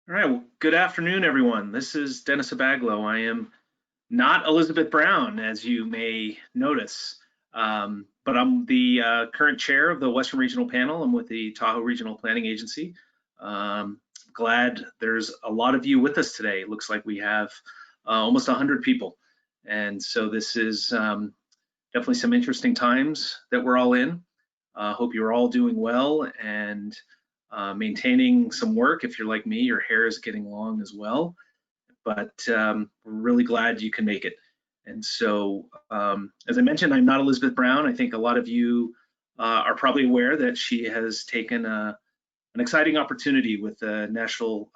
All right, well, good afternoon, everyone. This is Dennis Zabaglo. I am not Elizabeth Brown, as you may notice, but I'm the current chair of the Western Regional Panel. I'm with the Tahoe Regional Planning Agency. Glad there's a lot of you with us today. It looks like we have almost 100 people. And so this is definitely some interesting times that we're all in. Hope you're all doing well and maintaining some work. If you're like me, your hair is getting long as well, but we're really glad you can make it. And so, as I mentioned, I'm not Elizabeth Brown. I think a lot of you are probably aware that she has taken an exciting opportunity with the National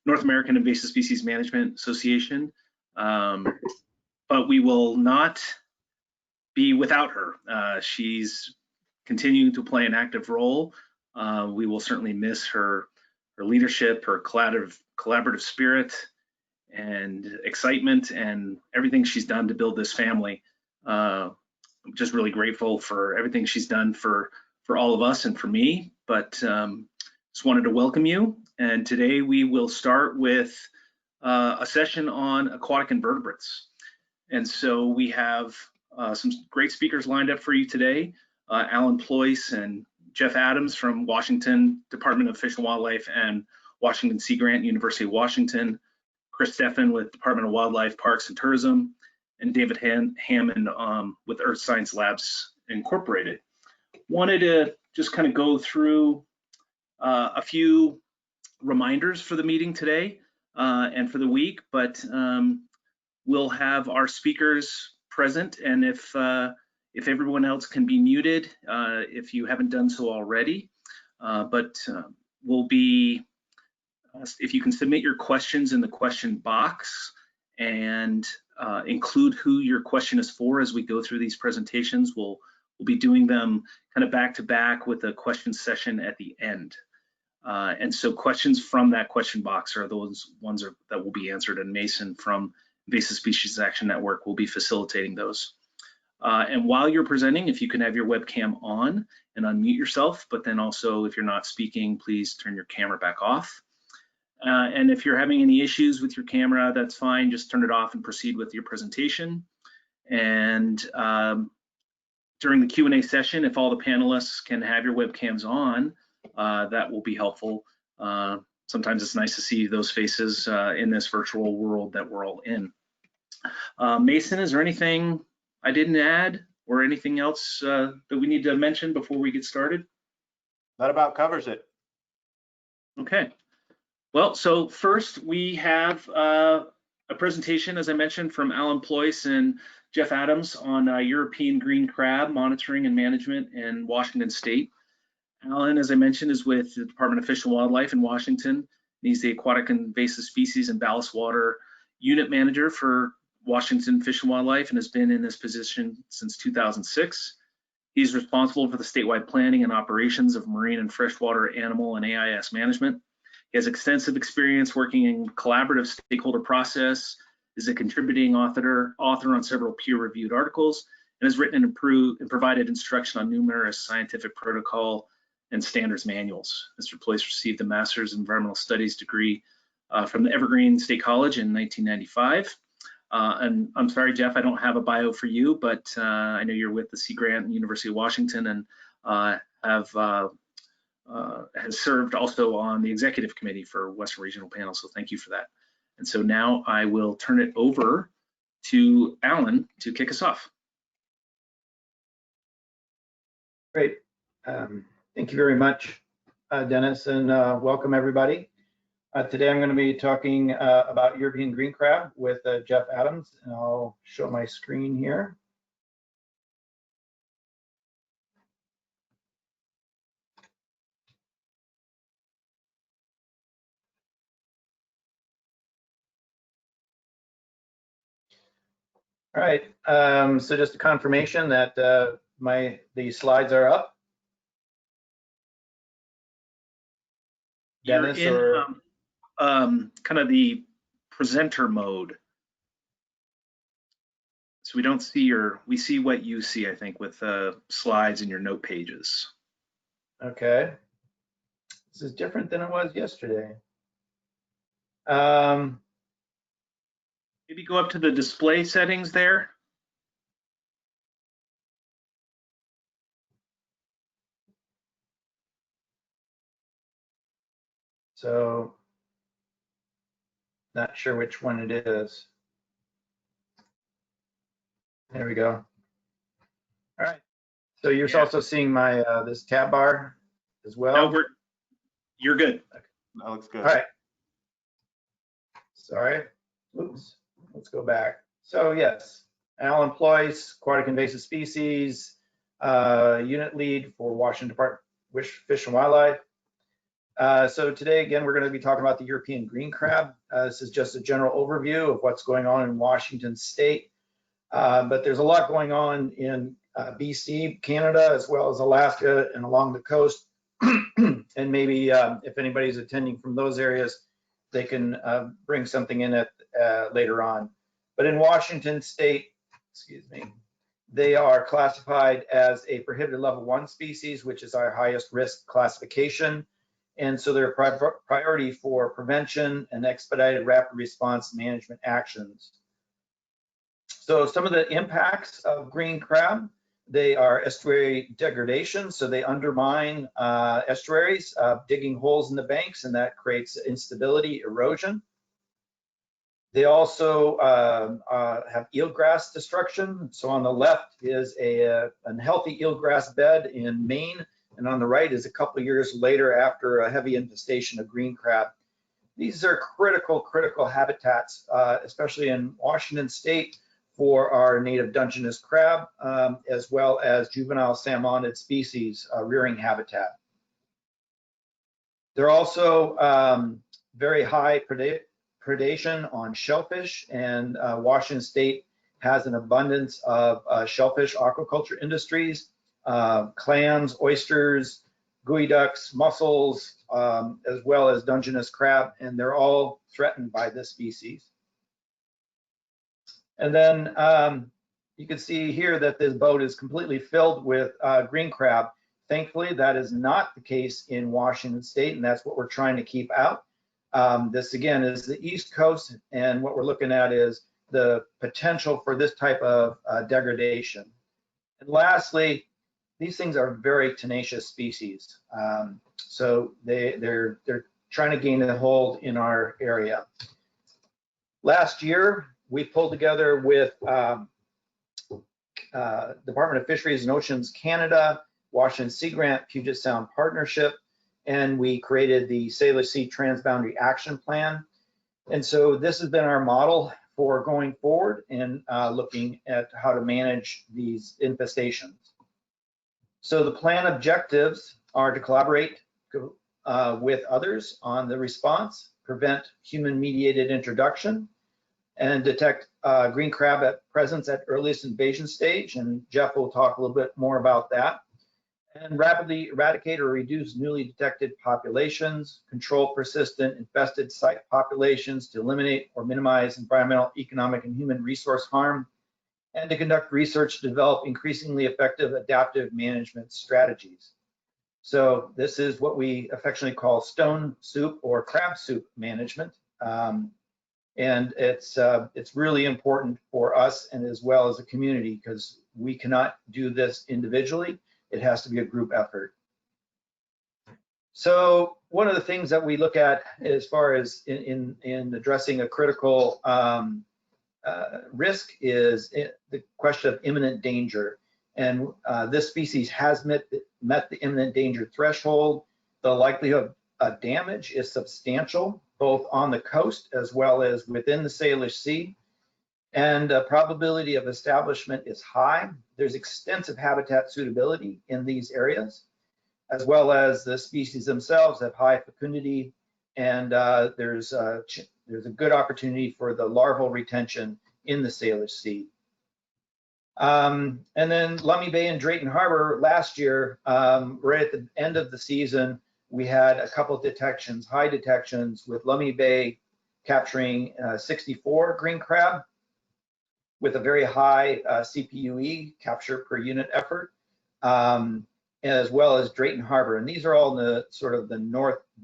North American Invasive Species Management Association, but we will not be without her. She's continuing to play an active role. We will certainly miss her leadership, her collaborative spirit, and excitement, and everything she's done to build this family. I'm just really grateful for everything she's done for all of us and for me. But just wanted to welcome you. And today we will start with a session on aquatic invertebrates. And so we have some great speakers lined up for you today. Alan Pleus and Jeff Adams from Washington Department of Fish and Wildlife and Washington Sea Grant, University of Washington, Chris Steffen with Department of Wildlife, Parks and Tourism, and David Hammond with Earth Science Labs Incorporated. Wanted to just kind of go through a few reminders for the meeting today and for the week, but we'll have our speakers present, and if everyone else can be muted, if you haven't done so already, but we'll be, if you can submit your questions in the question box and include who your question is for as we go through these presentations, we'll be doing them kind of back to back with a question session at the end. And so questions from that question box are those ones that will be answered, and Mason from Invasive Species Action Network will be facilitating those. And while you're presenting, if you can have your webcam on and unmute yourself, but then also if you're not speaking, please turn your camera back off. And if you're having any issues with your camera, that's fine, just turn it off and proceed with your presentation. And during the Q&A session, if all the panelists can have your webcams on, that will be helpful. Sometimes it's nice to see those faces in this virtual world that we're all in. Mason, is there anything I didn't add or anything else that we need to mention before we get started? That about covers it. Okay. Well, so first we have a presentation, as I mentioned, from Alan Pleus and Jeff Adams on European green crab monitoring and management in Washington State. Alan, as I mentioned, is with the Department of Fish and Wildlife in Washington. He's the Aquatic Invasive Species and Ballast Water Unit Manager for Washington Fish and Wildlife and has been in this position since 2006. He's responsible for the statewide planning and operations of marine and freshwater animal and AIS management. He has extensive experience working in collaborative stakeholder process, is a contributing author on several peer-reviewed articles, and has written and provided instruction on numerous scientific protocol and standards manuals. Mr. Pleus received a Master's in Environmental Studies degree from the Evergreen State College in 1995. And I'm sorry, Jeff, I don't have a bio for you, but I know you're with the Sea Grant and University of Washington and has served also on the executive committee for Western Regional Panel, so thank you for that. And so now I will turn it over to Alan to kick us off. Great. Thank you very much, Dennis, and welcome everybody. Today I'm going to be talking about European green crab with Jeff Adams, and I'll show my screen here. All right, so just a confirmation that the slides are up. Dennis, you're in kind of the presenter mode. So we don't see we see what you see, I think, with slides and your note pages. Okay. This is different than it was yesterday. Maybe go up to the display settings there. So, not sure which one it is. There we go. All right. So you're also seeing my this tab bar as well. No, you're good. That looks good. All right. Sorry. Oops. Let's go back. So yes, Alan Pleus, Aquatic Invasive Species, unit lead for Washington Department of Fish and Wildlife. So today, again, we're going to be talking about the European green crab. This is just a general overview of what's going on in Washington State. But there's a lot going on in BC, Canada, as well as Alaska and along the coast. And maybe if anybody's attending from those areas, they can bring something in at later on. But in Washington State, excuse me, they are classified as a prohibited level 1 species, which is our highest risk classification. And so they're a priority for prevention and expedited rapid response management actions. So some of the impacts of green crab, they are estuary degradation. So they undermine estuaries, digging holes in the banks, and that creates instability, erosion. They also have eelgrass destruction. So on the left is a unhealthy eelgrass bed in Maine, and on the right is a couple of years later after a heavy infestation of green crab. These are critical habitats, especially in Washington State, for our native Dungeness crab, as well as juvenile salmonid species rearing habitat. They're also very high predation on shellfish, and Washington State has an abundance of shellfish aquaculture industries, clams, oysters, geoducks, mussels, as well as Dungeness crab, and they're all threatened by this species. And then you can see here that this boat is completely filled with green crab. Thankfully, that is not the case in Washington State, and that's what we're trying to keep out. This, again, is the East Coast, and what we're looking at is the potential for this type of degradation. And lastly, these things are very tenacious species. So they're trying to gain a hold in our area. Last year, we pulled together with Department of Fisheries and Oceans Canada, Washington Sea Grant, Puget Sound Partnership, and we created the Salish Sea Transboundary Action Plan. And so this has been our model for going forward and looking at how to manage these infestations. So the plan objectives are to collaborate with others on the response, prevent human-mediated introduction, and detect green crab presence at earliest invasion stage, and Jeff will talk a little bit more about that, and rapidly eradicate or reduce newly detected populations, control persistent infested site populations to eliminate or minimize environmental, economic, and human resource harm, and to conduct research to develop increasingly effective adaptive management strategies. So this is what we affectionately call stone soup or crab soup management. And it's really important for us and as well as a community, because we cannot do this individually. It has to be a group effort. So one of the things that we look at as far as in addressing a critical risk is the question of imminent danger. And this species has met the imminent danger threshold. The likelihood of damage is substantial, both on the coast as well as within the Salish Sea. And the probability of establishment is high. There's extensive habitat suitability in these areas, as well as the species themselves have high fecundity, and there's a good opportunity for the larval retention in the Salish Sea. And then Lummi Bay and Drayton Harbor last year, right at the end of the season, we had a couple of detections, high detections, with Lummi Bay capturing 64 green crab with a very high CPUE, capture per unit effort, as well as Drayton Harbor. And these are all in the sort of the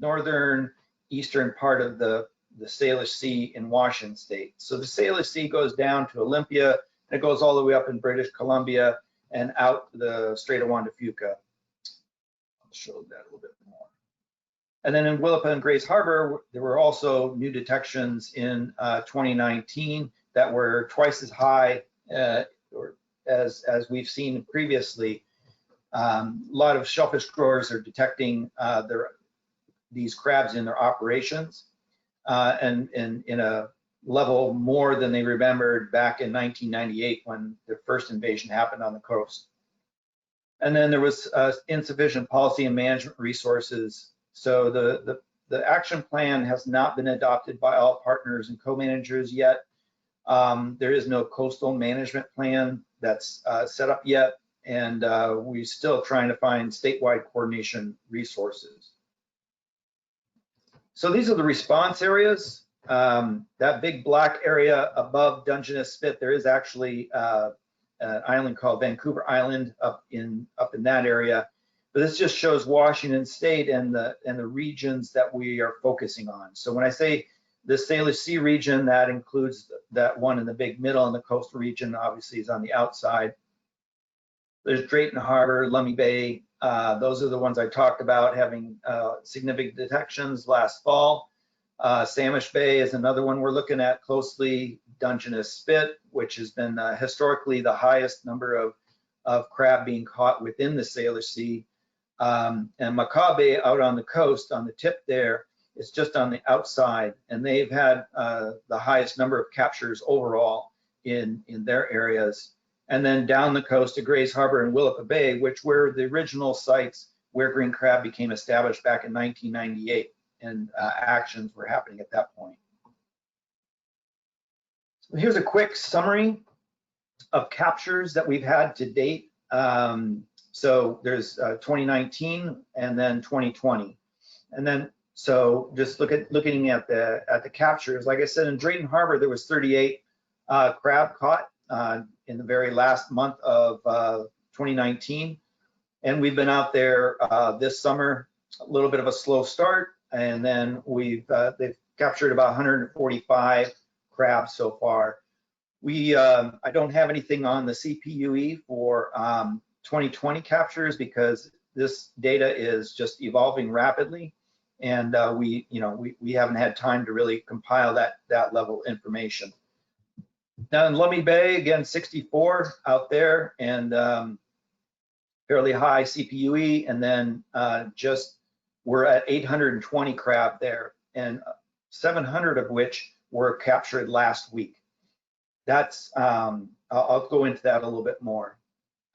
northern eastern part of the the Salish Sea in Washington State. So the Salish Sea goes down to Olympia, and it goes all the way up in British Columbia and out the Strait of Juan de Fuca. I'll show that a little bit more. And then in Willapa and Grays Harbor, there were also new detections in 2019 that were twice as high or as we've seen previously. A lot of shellfish growers are detecting these crabs in their operations and in a level more than they remembered back in 1998 when the first invasion happened on the coast. And then there was insufficient policy and management resources. So the action plan has not been adopted by all partners and co-managers yet. There is no coastal management plan that's set up yet, and we're still trying to find statewide coordination resources. So these are the response areas. That big black area above Dungeness Spit, there is actually an island called Vancouver Island up in that area. But this just shows Washington State and the regions that we are focusing on. So when I say the Salish Sea region, that includes that one in the big middle, and the coastal region obviously is on the outside. There's Drayton Harbor, Lummi Bay. Those are the ones I talked about having significant detections last fall. Samish Bay is another one we're looking at closely. Dungeness Spit, which has been historically the highest number of crab being caught within the Salish Sea. And Macaw Bay out on the coast, on the tip there, is just on the outside, and they've had the highest number of captures overall in their areas. And then down the coast to Grays Harbor and Willapa Bay, which were the original sites where green crab became established back in 1998, and actions were happening at that point. So here's a quick summary of captures that we've had to date. So there's 2019 and then 2020, and then so just looking at the captures. Like I said, in Drayton Harbor there was 38 crab caught in the very last month of 2019, and we've been out there this summer. A little bit of a slow start, and then they've captured about 145 crabs so far. I don't have anything on the CPUE for 2020 captures because this data is just evolving rapidly, and we haven't had time to really compile that level of information. Now in Lummi Bay, again 64 out there, and fairly high CPUE, and then just we're at 820 crab there, and 700 of which were captured last week. That's I'll go into that a little bit more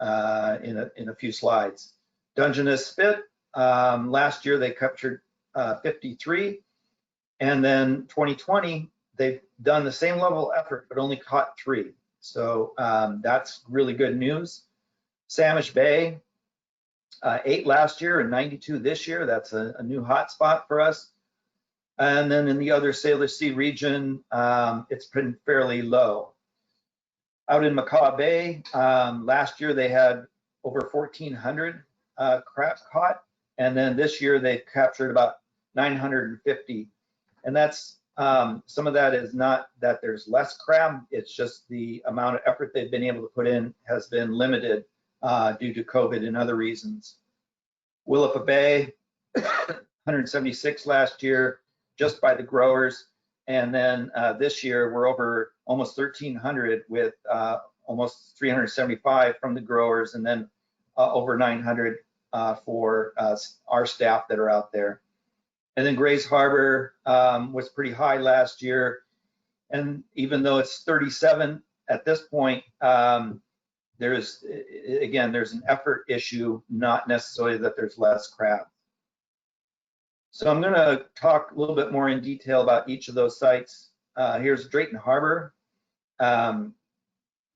in a few slides. Dungeness Spit, last year they captured 53, and then 2020 they've done the same level of effort but only caught 3. So that's really good news. Samish Bay, 8 last year and 92 this year. That's a new hot spot for us. And then in the other Salish Sea region, it's been fairly low. Out in Macaw Bay, last year they had over 1,400 crab caught, and then this year they captured about 950. And that's some of that is not that there's less crab, it's just the amount of effort they've been able to put in has been limited due to COVID and other reasons. Willapa Bay, 176 last year, just by the growers. And then this year we're over almost 1,300 with almost 375 from the growers, and then over 900 for our staff that are out there. And then Grays Harbor was pretty high last year. And even though it's 37 at this point, there's an effort issue, not necessarily that there's less crab. So I'm going to talk a little bit more in detail about each of those sites. Here's Drayton Harbor.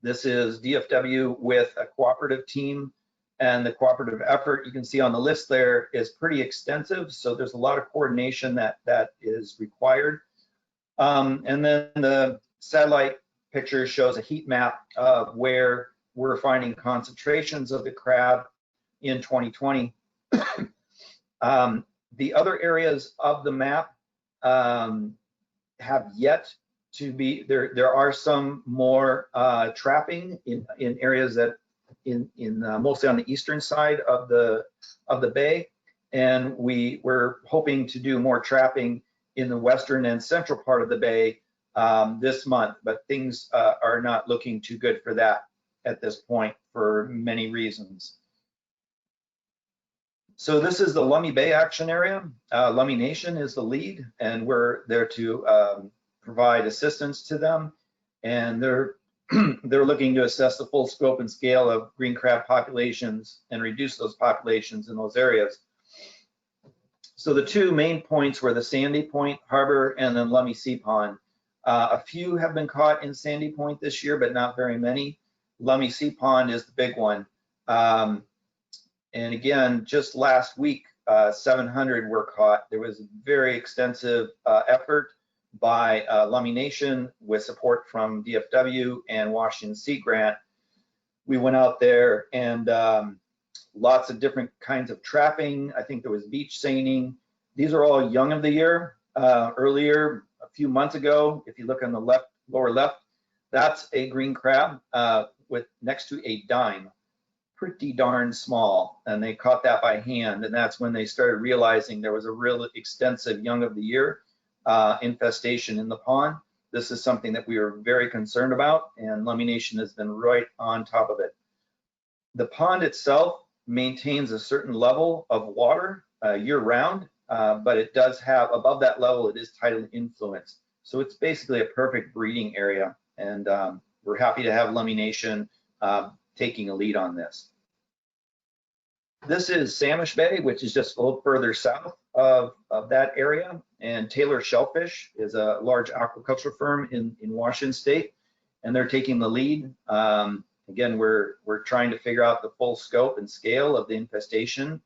This is DFW with a cooperative team, and the cooperative effort you can see on the list there is pretty extensive. So there's a lot of coordination that is required. And then the satellite picture shows a heat map of where we're finding concentrations of the crab in 2020. The other areas of the map have yet to be there. There are some more trapping in areas that mostly on the eastern side of the bay, and we're hoping to do more trapping in the western and central part of the bay this month, but things are not looking too good for that at this point for many reasons. So this is the Lummi Bay action area. Lummi Nation is the lead, and we're there to provide assistance to them. And they're looking to assess the full scope and scale of green crab populations and reduce those populations in those areas. So the two main points were the Sandy Point Harbor and then Lummi Sea Pond. A few have been caught in Sandy Point this year, but not very many. Lummi Sea Pond is the big one. And again, just last week, 700 were caught. There was a very extensive effort by Lummi Nation with support from DFW and Washington Sea Grant. We went out there and lots of different kinds of trapping. I think there was beach seining. These are all young of the year. Earlier, a few months ago, if you look on the lower left, that's a green crab with next to a dime. Pretty darn small, and they caught that by hand, and that's when they started realizing there was a real extensive young of the year infestation in the pond. This is something that we are very concerned about, and Lummi Nation has been right on top of it. The pond itself maintains a certain level of water year-round, but it does have, above that level, it is tidally influenced. So it's basically a perfect breeding area, and we're happy to have Lummi Nation taking a lead on this. This is Samish Bay, which is just a little further south of that area. And Taylor Shellfish is a large aquaculture firm in Washington State, and they're taking the lead. Again, we're trying to figure out the full scope and scale of the infestation.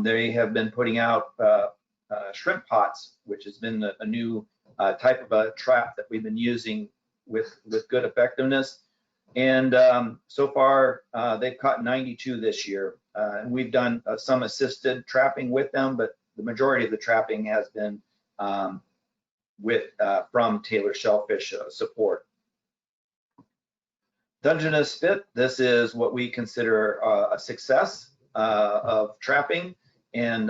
They have been putting out shrimp pots, which has been a new type of a trap that we've been using with good effectiveness. And so far, they've caught 92 this year. And we've done some assisted trapping with them, but the majority of the trapping has been from Taylor Shellfish support. Dungeness fit, this is what we consider a success of trapping and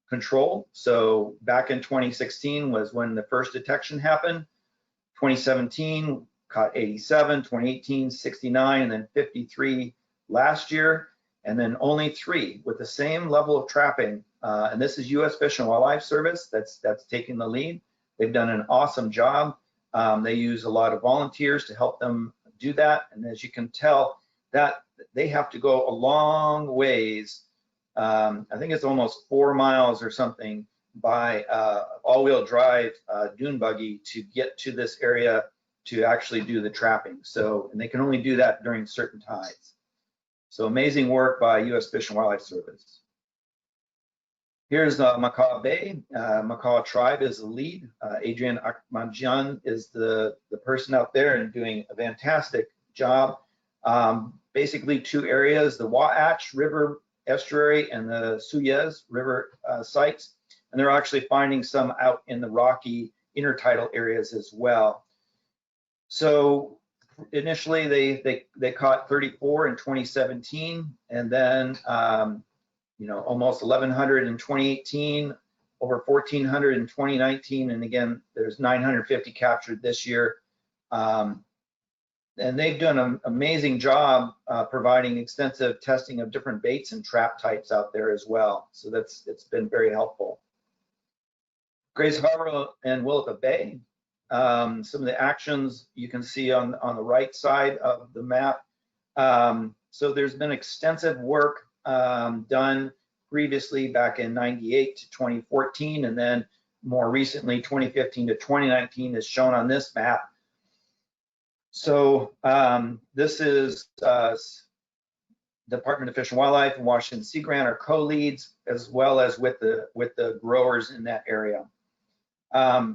control. So back in 2016 was when the first detection happened. 2017 caught 87, 2018 69, and then 53 last year, and then only 3 with the same level of trapping. And this is U.S. Fish and Wildlife Service that's taking the lead. They've done an awesome job. They use a lot of volunteers to help them do that. And as you can tell, that they have to go a long ways. I think it's almost 4 miles or something by all-wheel drive dune buggy to get to this area to actually do the trapping. So, and they can only do that during certain tides. So amazing work by U.S. Fish and Wildlife Service. Here's Macaw Bay. Macaw Tribe is the lead. Adrian Akmanjian is the person out there and doing a fantastic job. Basically 2 areas, the Waatch River estuary and the Suyez River sites. And they're actually finding some out in the rocky intertidal areas as well. So initially they caught 34 in 2017, and then almost 1,100 in 2018, over 1,400 in 2019, and again there's 950 captured this year. And they've done an amazing job providing extensive testing of different baits and trap types out there as well. So it's been very helpful. Grays Harbor and Willapa Bay. Some of the actions you can see on the right side of the map. So there's been extensive work done previously back in 98 to 2014, and then more recently 2015 to 2019 is shown on this map. So this is Department of Fish and Wildlife and Washington Sea Grant are co-leads, as well as with the growers in that area. I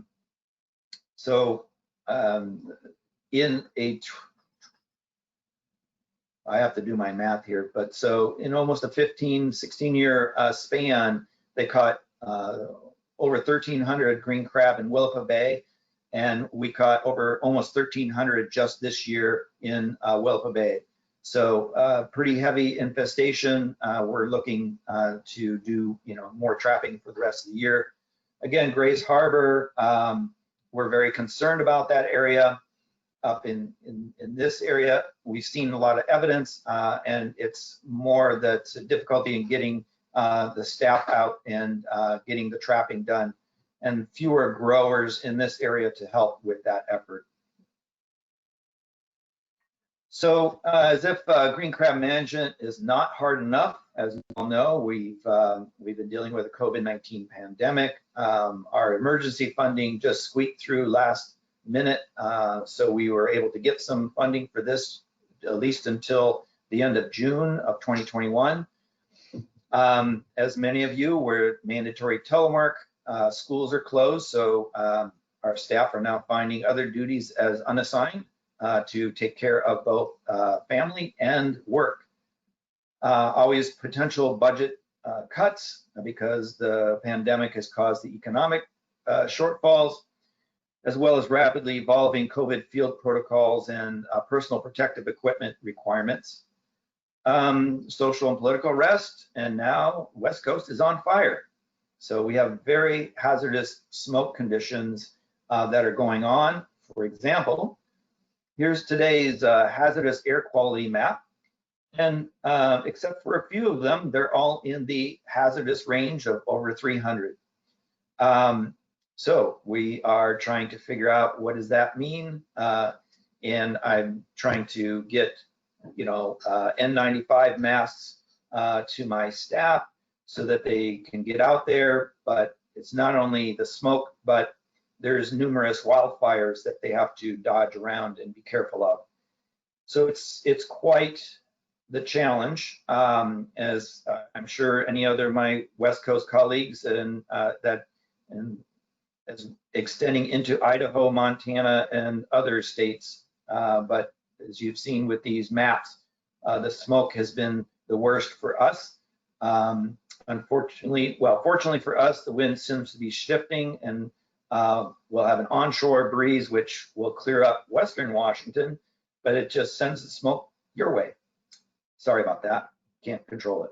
have to do my math here, but so in almost a 15, 16 year span, they caught over 1,300 green crab in Willapa Bay, and we caught over almost 1,300 just this year in Willapa Bay. So pretty heavy infestation. We're looking to do more trapping for the rest of the year. Again, Grays Harbor, we're very concerned about that area. Up in this area, we've seen a lot of evidence, and it's more that's a difficulty in getting the staff out and getting the trapping done, and fewer growers in this area to help with that effort. So as if green crab management is not hard enough, as you all know, we've been dealing with a COVID-19 pandemic. Our emergency funding just squeaked through last minute, so we were able to get some funding for this at least until the end of June of 2021. As many of you, we're mandatory telework. Schools are closed, so our staff are now finding other duties as unassigned to take care of both family and work. Always potential budget cuts because the pandemic has caused the economic shortfalls, as well as rapidly evolving COVID field protocols and personal protective equipment requirements. Social and political rest, and now West Coast is on fire. So we have very hazardous smoke conditions that are going on. For example, here's today's hazardous air quality map. And except for a few of them, they're all in the hazardous range of over 300. So we are trying to figure out what does that mean. And I'm trying to get, N95 masks to my staff so that they can get out there. But it's not only the smoke, but there's numerous wildfires that they have to dodge around and be careful of. So it's quite the challenge, as I'm sure any other of my West Coast colleagues and as extending into Idaho, Montana, and other states. But as you've seen with these maps, the smoke has been the worst for us. Fortunately for us, the wind seems to be shifting, and we'll have an onshore breeze which will clear up western Washington, but it just sends the smoke your way. Sorry about that, can't control it.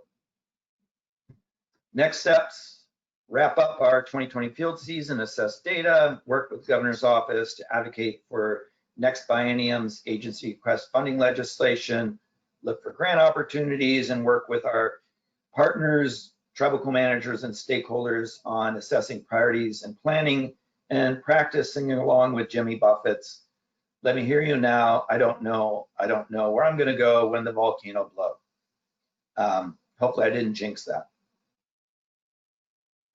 Next steps, wrap up our 2020 field season, assess data, work with the governor's office to advocate for next biennium's agency request funding legislation, look for grant opportunities, and work with our partners, tribal co-managers, and stakeholders on assessing priorities and planning, and practice singing along with Jimmy Buffett's "Let me hear you now, I don't know where I'm gonna go when the volcano blows." Hopefully I didn't jinx that.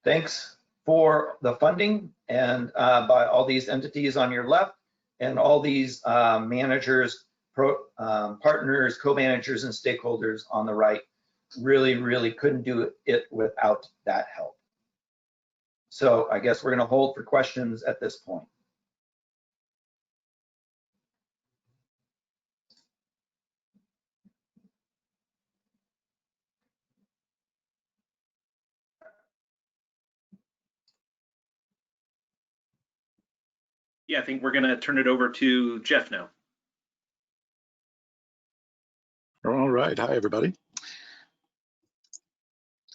Thanks for the funding and by all these entities on your left and all these managers, partners, co-managers, and stakeholders on the right. Really couldn't do it without that help. So I guess we're going to hold for questions at this point. Yeah, I think we're going to turn it over to Jeff now. All right. Hi, everybody.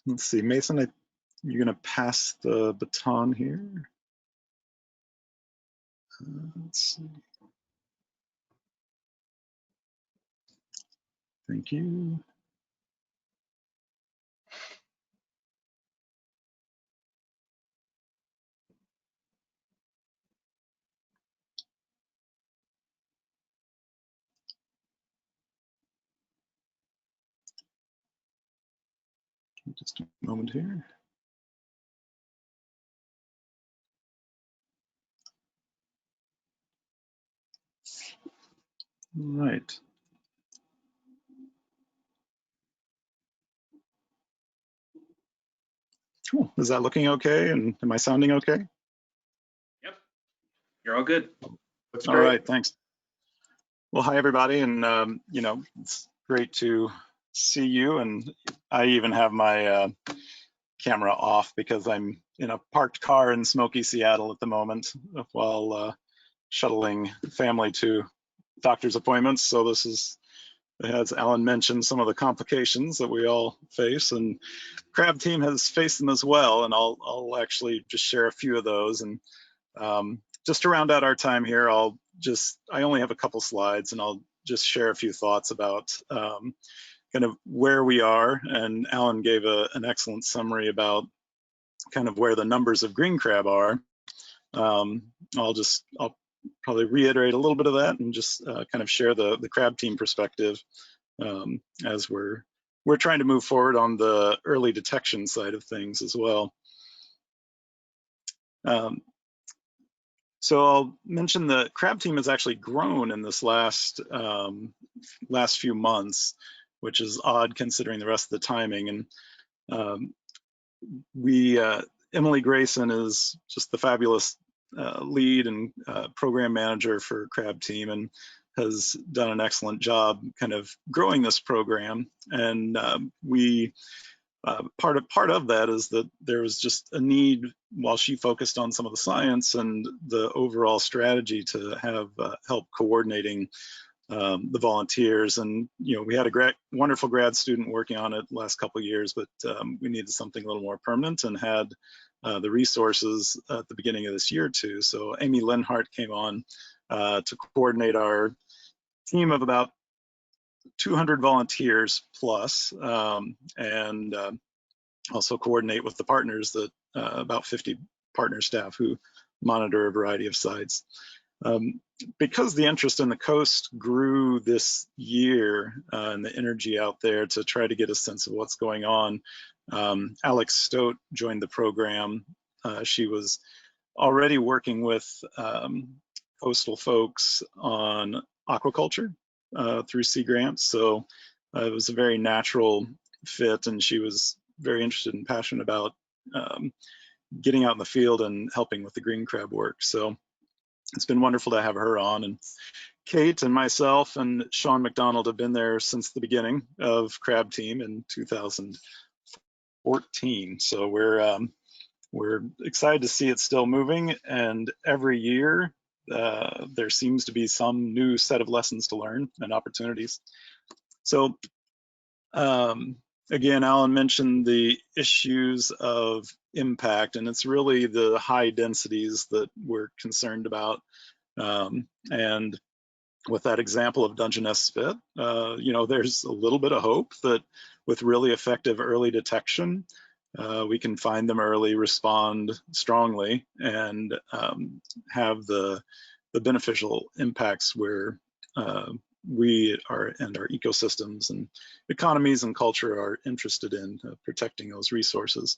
Let's see, Mason, you're going to pass the baton here. Let's see. Thank you. Just a moment here. All right. Cool. Is that looking okay? And am I sounding okay? Yep, you're all good. Looks All great. right, thanks. Well, hi, everybody. And, it's great to see you. And I even have my camera off because I'm in a parked car in smoky Seattle at the moment while shuttling family to doctor's appointments. So this is, as Alan mentioned, some of the complications that we all face, and Crab Team has faced them as well. And I'll actually just share a few of those. And just to round out our time here, I only have a couple slides, and I'll just share a few thoughts about kind of where we are. And Alan gave an excellent summary about kind of where the numbers of green crab are. I'll probably reiterate a little bit of that and just kind of share the Crab Team perspective as we're trying to move forward on the early detection side of things as well. So I'll mention the Crab Team has actually grown in this last few months, which is odd considering the rest of the timing. And Emily Grayson is just the fabulous lead and program manager for Crab Team, and has done an excellent job kind of growing this program. And part of that is that there was just a need, while she focused on some of the science and the overall strategy, to have help coordinating the volunteers. And we had a wonderful grad student working on it the last couple of years, but we needed something a little more permanent, and had the resources at the beginning of this year too. So Amy Linhart came on to coordinate our team of about 200 volunteers plus, and also coordinate with the partners, that about 50 partner staff who monitor a variety of sites. Because the interest in the coast grew this year, and the energy out there to try to get a sense of what's going on, Alex Stote joined the program. She was already working with coastal folks on aquaculture through sea grants, so it was a very natural fit, and she was very interested and passionate about getting out in the field and helping with the green crab work. So it's been wonderful to have her on. And Kate and myself and Sean McDonald have been there since the beginning of Crab Team in 2014. So we're excited to see it still moving, and every year there seems to be some new set of lessons to learn and opportunities. So again, Alan mentioned the issues of impact, and it's really the high densities that we're concerned about. And with that example of Dungeness spit, there's a little bit of hope that with really effective early detection, we can find them early, respond strongly, and have the beneficial impacts where we are, and our ecosystems and economies and culture are interested in protecting those resources.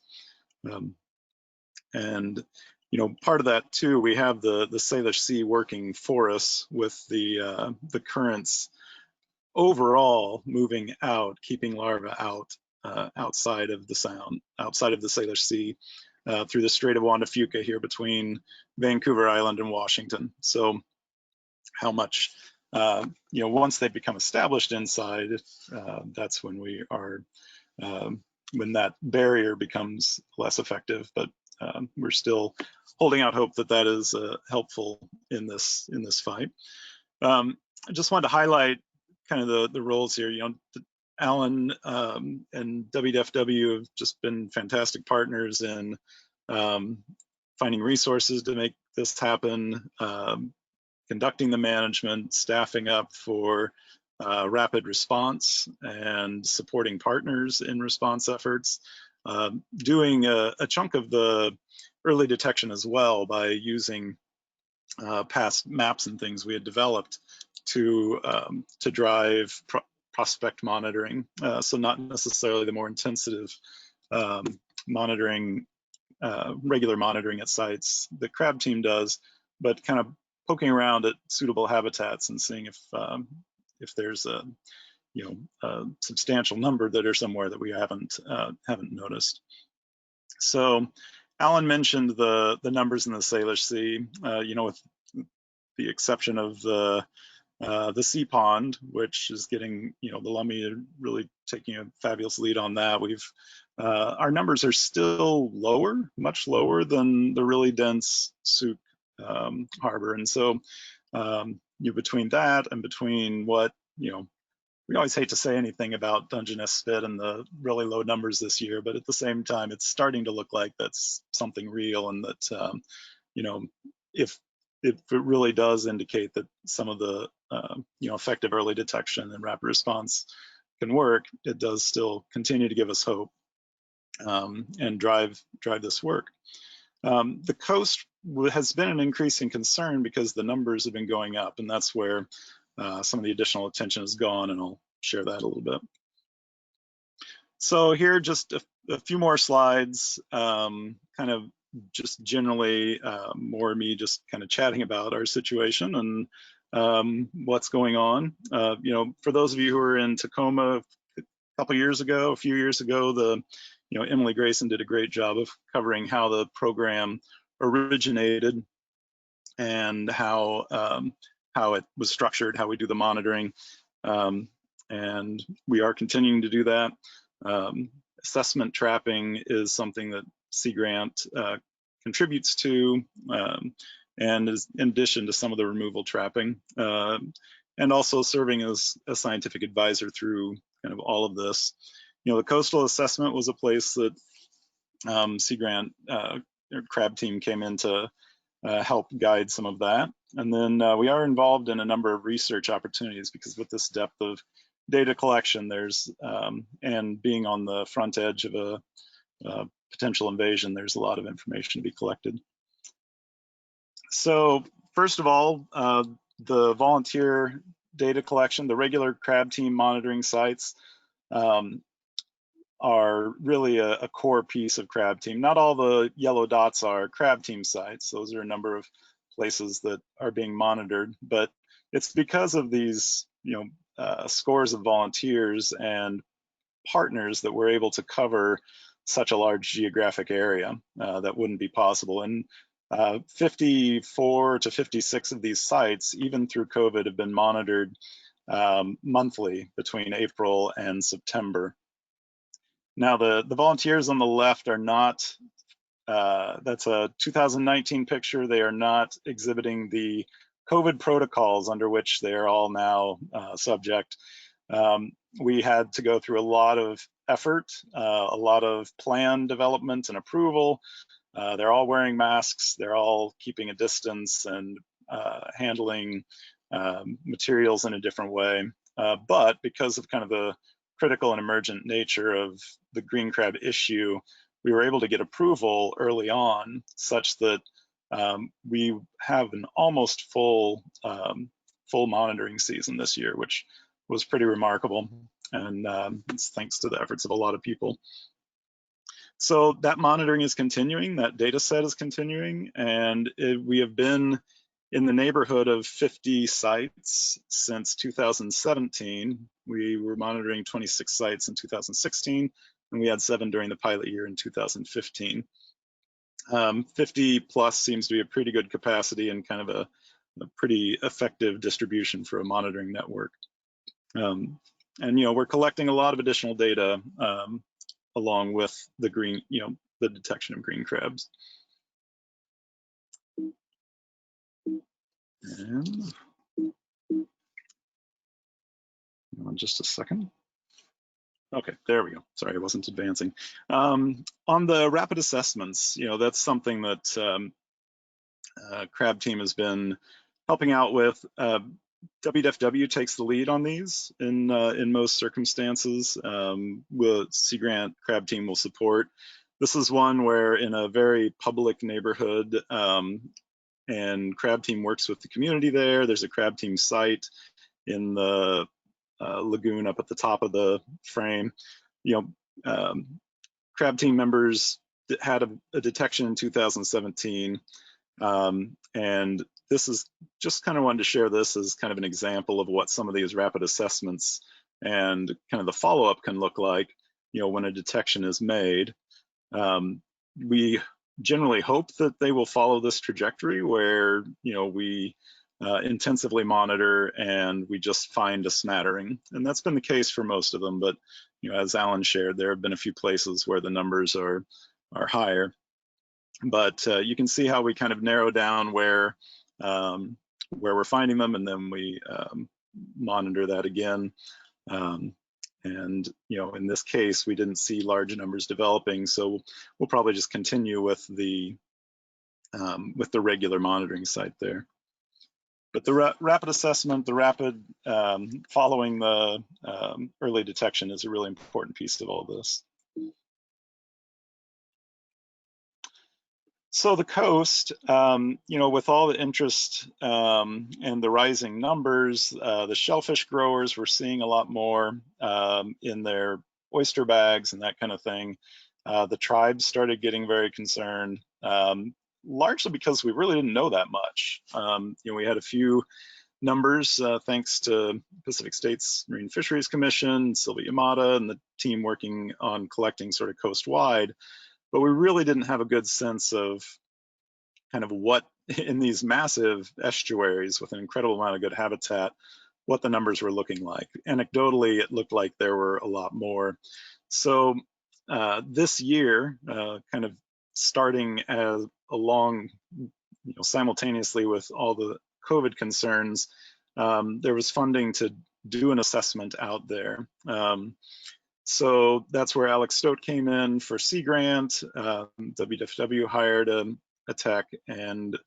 And part of that too, we have the Salish Sea working for us with the currents overall moving out, keeping larvae out outside of the Sound, outside of the Salish Sea, through the Strait of Juan de Fuca here between Vancouver Island and Washington. So how much, once they become established inside, that's when we are, when that barrier becomes less effective. But we're still holding out hope that that is helpful in this fight. I just wanted to highlight kind of the roles here. Alan and WDFW have just been fantastic partners in finding resources to make this happen, conducting the management, staffing up for rapid response, and supporting partners in response efforts, doing a chunk of the early detection as well by using past maps and things we had developed to drive prospect monitoring. So not necessarily the more intensive monitoring, regular monitoring at sites the Crab Team does, but kind of poking around at suitable habitats and seeing if there's a substantial number that are somewhere that we haven't noticed. So Alan mentioned the numbers in the Salish Sea. With the exception of the The sea pond, which is getting, the Lummi really taking a fabulous lead on that. Our numbers are still lower, much lower than the really dense Souk harbor. And so between that and between what, we always hate to say anything about Dungeness spit and the really low numbers this year, but at the same time, it's starting to look like that's something real, and that, if it really does indicate that some of the effective early detection and rapid response can work, it does still continue to give us hope and drive this work. The coast has been an increasing concern because the numbers have been going up, and that's where some of the additional attention has gone, and I'll share that a little bit. So here, just a few more slides, kind of just generally more me just kind of chatting about our situation and what's going on. For those of you who were in Tacoma a few years ago, Emily Grayson did a great job of covering how the program originated and how it was structured, how we do the monitoring, and we are continuing to do that. Assessment trapping is something that Sea Grant contributes to, and is in addition to some of the removal trapping, and also serving as a scientific advisor through kind of all of this. The coastal assessment was a place that Sea Grant crab team came in to help guide some of that. And then we are involved in a number of research opportunities, because with this depth of data collection, there's and being on the front edge of a potential invasion, there's a lot of information to be collected. So first of all, the volunteer data collection, the regular crab team monitoring sites are really a core piece of crab team. Not all the yellow dots are crab team sites. Those are a number of places that are being monitored, but it's because of these, scores of volunteers and partners that we're able to cover such a large geographic area. That wouldn't be possible. And 54 to 56 of these sites, even through COVID, have been monitored monthly between April and September. Now, the volunteers on the left are not, that's a 2019 picture. They are not exhibiting the COVID protocols under which they are all now subject. We had to go through a lot of effort, a lot of plan development and approval. They're all wearing masks. They're all keeping a distance and handling materials in a different way. But because of kind of the critical and emergent nature of the green crab issue, we were able to get approval early on, such that we have an almost full monitoring season this year, which was pretty remarkable, and it's thanks to the efforts of a lot of people. So that monitoring is continuing, that data set is continuing, and we have been in the neighborhood of 50 sites since 2017. We were monitoring 26 sites in 2016, and we had 7 during the pilot year in 2015. 50 plus seems to be a pretty good capacity and kind of a pretty effective distribution for a monitoring network. And we're collecting a lot of additional data along with the green, the detection of green crabs. And just a second. Okay, there we go. Sorry, I wasn't advancing. On the rapid assessments, that's something that crab team has been helping out with. WDFW takes the lead on these in most circumstances. Sea Grant crab team will support. This is one where in a very public neighborhood, and crab team works with the community there. There's a crab team site in the lagoon up at the top of the frame. Crab team members had a detection in 2017, and this is just kind of wanted to share this as kind of an example of what some of these rapid assessments and kind of the follow-up can look like, when a detection is made. We generally hope that they will follow this trajectory where, we intensively monitor and we just find a smattering. And that's been the case for most of them, but as Alan shared, there have been a few places where the numbers are higher. But you can see how we kind of narrow down where we're finding them, and then we monitor that again. And in this case, we didn't see large numbers developing, so we'll probably just continue with the regular monitoring site there. But the rapid assessment, the rapid following the early detection is a really important piece of all this. So the coast, with all the interest and the rising numbers, the shellfish growers were seeing a lot more in their oyster bags and that kind of thing. The tribes started getting very concerned, largely because we really didn't know that much. We had a few numbers thanks to Pacific States Marine Fisheries Commission, Sylvia Yamada, and the team working on collecting sort of coast-wide. But we really didn't have a good sense of kind of what in these massive estuaries with an incredible amount of good habitat, what the numbers were looking like. Anecdotally, it looked like there were a lot more. So this year, kind of starting along, simultaneously with all the COVID concerns, there was funding to do an assessment out there. So that's where Alex Stote came in for Sea Grant. WWF hired a tech, and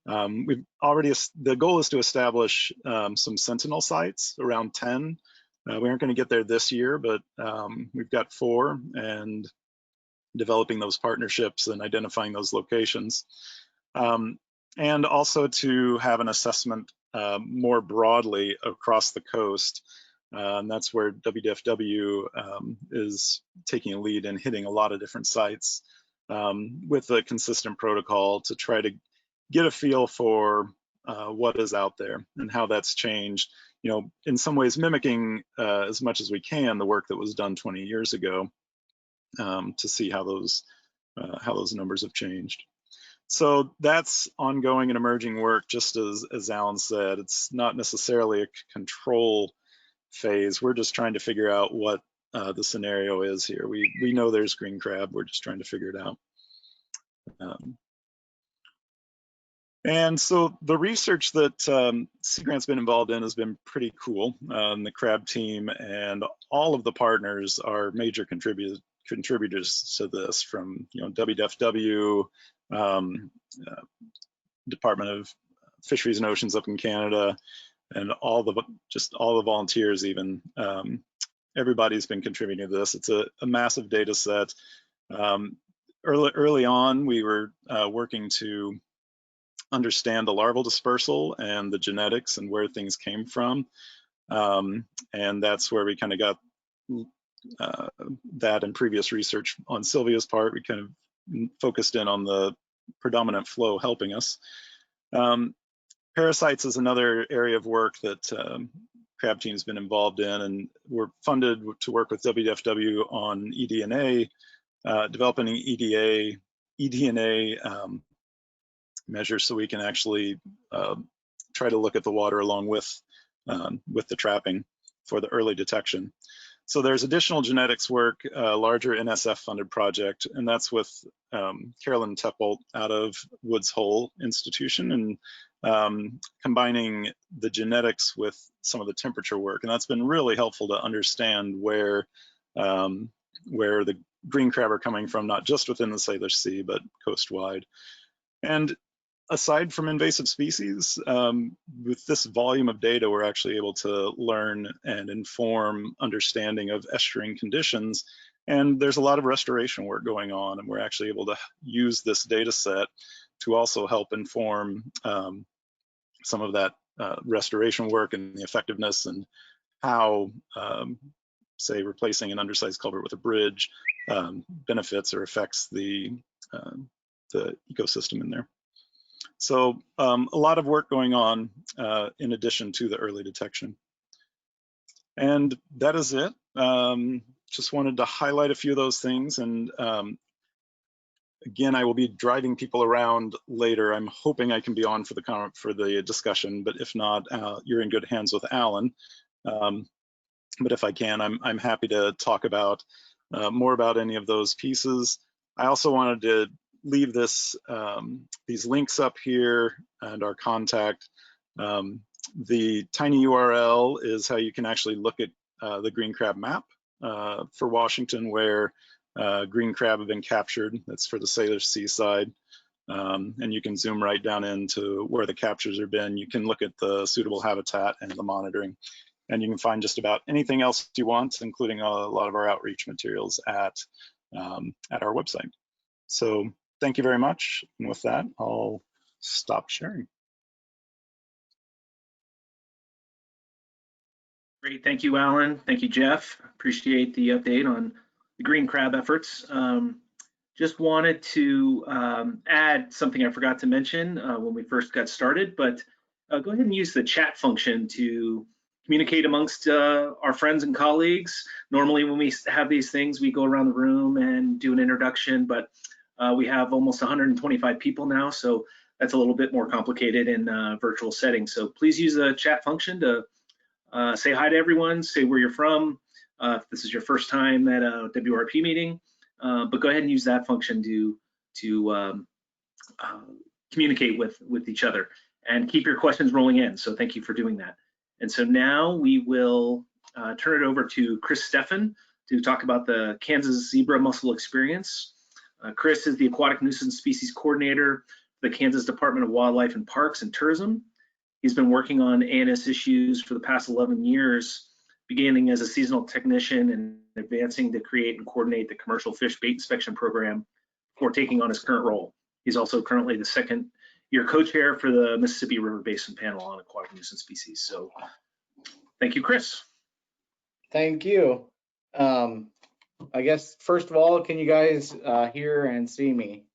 we've already, the goal is to establish some sentinel sites, around 10. We aren't going to get there this year, but we've got 4, and developing those partnerships and identifying those locations. And also to have an assessment more broadly across the coast. And that's where WDFW is taking a lead and hitting a lot of different sites with a consistent protocol to try to get a feel for what is out there and how that's changed. In some ways mimicking as much as we can the work that was done 20 years ago to see how those numbers have changed. So that's ongoing and emerging work, just as Alan said. It's not necessarily a control phase. We're just trying to figure out what the scenario is here. We know there's green crab. We're just trying to figure it out. And so the research that Sea Grant's been involved in has been pretty cool. The crab team and all of the partners are major contributors to this, from WDFW, Department of Fisheries and Oceans up in Canada, and all the volunteers even. Everybody's been contributing to this. It's a massive data set. Early on, we were working to understand the larval dispersal and the genetics and where things came from. And that's where we kind of got that in previous research on Sylvia's part. We kind of focused in on the predominant flow helping us. Parasites is another area of work that crab team's been involved in, and we're funded to work with WDFW on eDNA, developing eDNA measures so we can actually try to look at the water along with the trapping for the early detection. So there's additional genetics work, larger NSF funded project, and that's with Carolyn Teppolt out of Woods Hole Institution, and combining the genetics with some of the temperature work. And that's been really helpful to understand where the green crab are coming from, not just within the Salish Sea, but coastwide. And aside from invasive species, with this volume of data, we're actually able to learn and inform understanding of estuarine conditions. And there's a lot of restoration work going on, and we're actually able to use this data set to also help inform some of that restoration work and the effectiveness, and how, say, replacing an undersized culvert with a bridge benefits or affects the ecosystem in there. So a lot of work going on in addition to the early detection. And that is it. Just wanted to highlight a few of those things. And Again, I will be driving people around later. I'm hoping I can be on for the discussion, but if not, you're in good hands with Alan. But if I can, I'm happy to talk about more about any of those pieces. I also wanted to leave this these links up here and our contact. The tiny URL is how you can actually look at the green crab map for Washington, where green crab have been captured. That's for the Sailor Sea side. And you can zoom right down into where the captures have been. You can look at the suitable habitat and the monitoring. And you can find just about anything else you want, including a lot of our outreach materials at our website. So thank you very much. And with that, I'll stop sharing. Great, thank you, Alan. Thank you, Jeff. Appreciate the update on the green crab efforts. Just wanted to add something I forgot to mention when we first got started, but go ahead and use the chat function to communicate amongst our friends and colleagues. Normally when we have these things, we go around the room and do an introduction, but we have almost 125 people now, so that's a little bit more complicated in virtual settings. So please use the chat function to say hi to everyone, say where you're from, if this is your first time at a WRP meeting, but go ahead and use that function to communicate with each other and keep your questions rolling in. So thank you for doing that. And so now we will turn it over to Chris Steffen to talk about the Kansas zebra mussel experience. Chris is the Aquatic Nuisance Species Coordinator for the Kansas Department of Wildlife and Parks and Tourism. He's been working on ANS issues for the past 11 years, beginning as a seasonal technician and advancing to create and coordinate the commercial fish bait inspection program before taking on his current role. He's also currently the second-year co-chair for the Mississippi River Basin Panel on Aquatic Nuisance Species. So thank you, Chris. Thank you. I guess, first of all, can you guys hear and see me?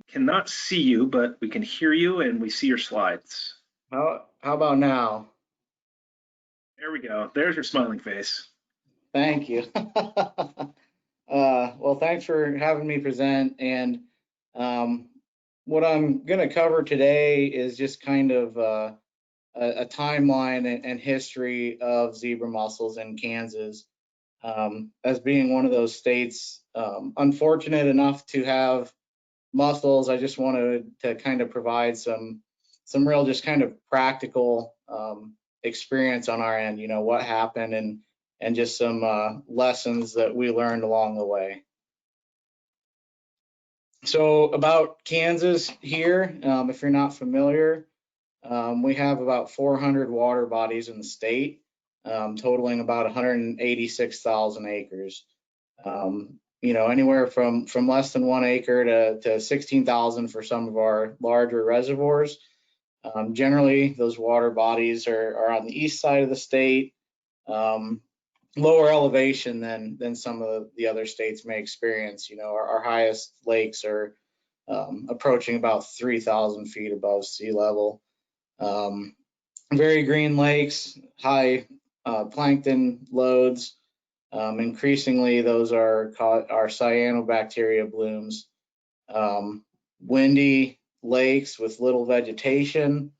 Cannot see you, but we can hear you and we see your slides. How about now? There we go. There's your smiling face. Thank you. Well, thanks for having me present. And what I'm going to cover today is just kind of a timeline and history of zebra mussels in Kansas. As being one of those states unfortunate enough to have mussels, I just wanted to kind of provide some real just kind of practical experience on our end, you know, what happened and just some lessons that we learned along the way. So about Kansas here, if you're not familiar, we have about 400 water bodies in the state, totaling about 186,000 acres. You know, anywhere from less than 1 acre to 16,000 for some of our larger reservoirs. Generally, those water bodies are on the east side of the state, lower elevation than some of the other states may experience. You know, our highest lakes are approaching about 3,000 feet above sea level. Very green lakes, high plankton loads. Increasingly, those are cyanobacteria blooms. Windy lakes with little vegetation.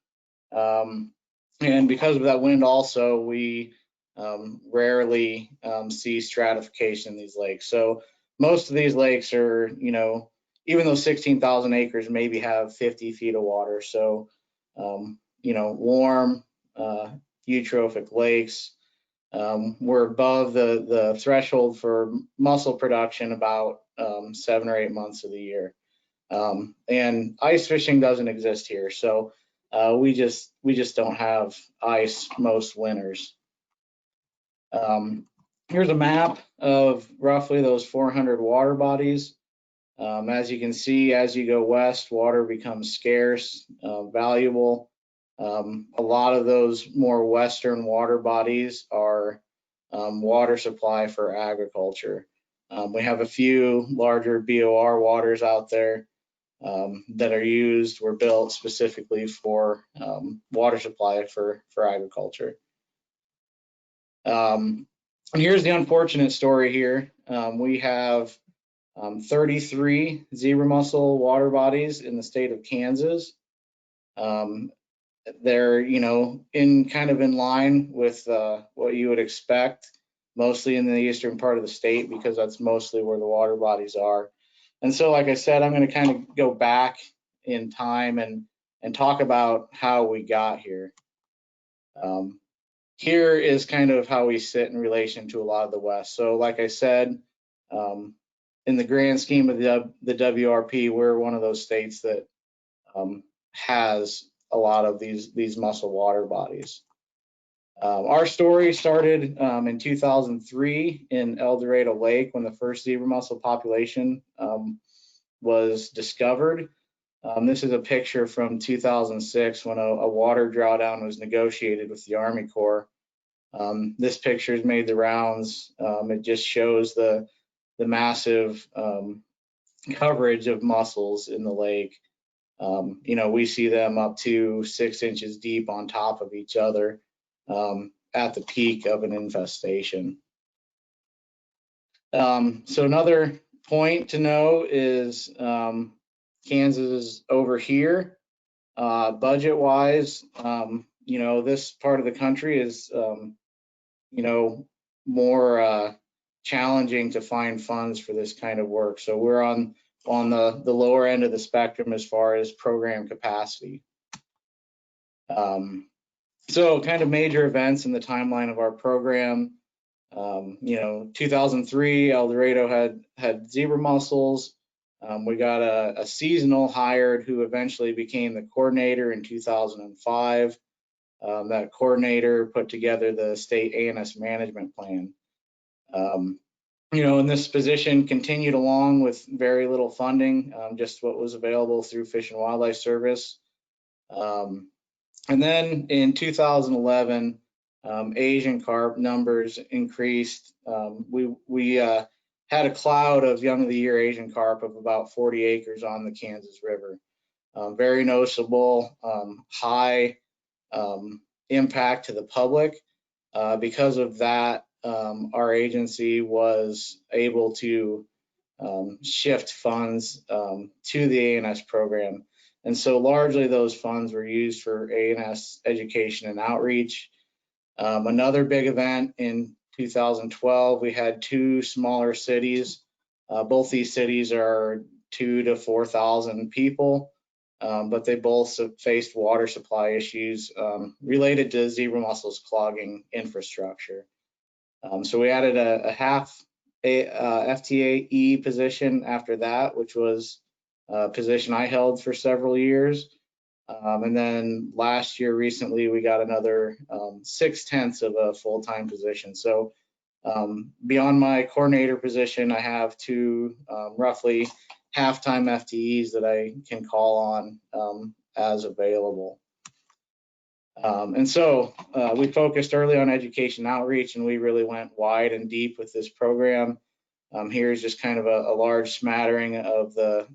And because of that wind also, we rarely see stratification in these lakes. So most of these lakes are, you know, even though 16,000 acres maybe have 50 feet of water. So, you know, warm, eutrophic lakes. We're above the threshold for mussel production about 7 or 8 months of the year. And ice fishing doesn't exist here. So we just don't have ice most winters. Here's a map of roughly those 400 water bodies. As you can see, as you go west, water becomes scarce, valuable. A lot of those more western water bodies are water supply for agriculture. We have a few larger BOR waters out there that are used, were built specifically for water supply for agriculture. And here's the unfortunate story here. we have 33 zebra mussel water bodies in the state of Kansas. They're, in kind of in line with what you would expect, mostly in the eastern part of the state, because that's mostly where the water bodies are. And so, like I said, I'm going to kind of go back in time and talk about how we got here. Here is kind of how we sit in relation to a lot of the West. So like I said, in the grand scheme of the WRP, we're one of those states that has a lot of these mussel water bodies. Our story started in 2003 in El Dorado Lake when the first zebra mussel population was discovered. This is a picture from 2006 when a water drawdown was negotiated with the Army Corps. This picture has made the rounds. It just shows the massive coverage of mussels in the lake. We see them up to 6 inches deep on top of each other at the peak of an infestation. So another point to know is Kansas is over here. Budget-wise, this part of the country is, more challenging to find funds for this kind of work. So we're on the lower end of the spectrum as far as program capacity. So kind of major events in the timeline of our program. 2003, El Dorado had zebra mussels. We got a seasonal hired who eventually became the coordinator in 2005. That coordinator put together the state ANS management plan. And this position continued along with very little funding, just what was available through Fish and Wildlife Service. And then in 2011, Asian carp numbers increased. We had a cloud of young of the year Asian carp of about 40 acres on the Kansas River. Very noticeable, high impact to the public. Because of that, our agency was able to shift funds to the ANS program. And so largely those funds were used for ANS education and outreach. Another big event in 2012, we had 2 smaller cities. Both these cities are 2,000 to 4,000 people, but they both faced water supply issues related to zebra mussels clogging infrastructure. So we added a half FTAE position after that, which was a position I held for several years. And then last year, recently, we got another 6/10 of a full-time position. So beyond my coordinator position, I have 2 roughly half-time FTEs that I can call on as available. And so we focused early on education outreach, and we really went wide and deep with this program. Here's just kind of a large smattering of the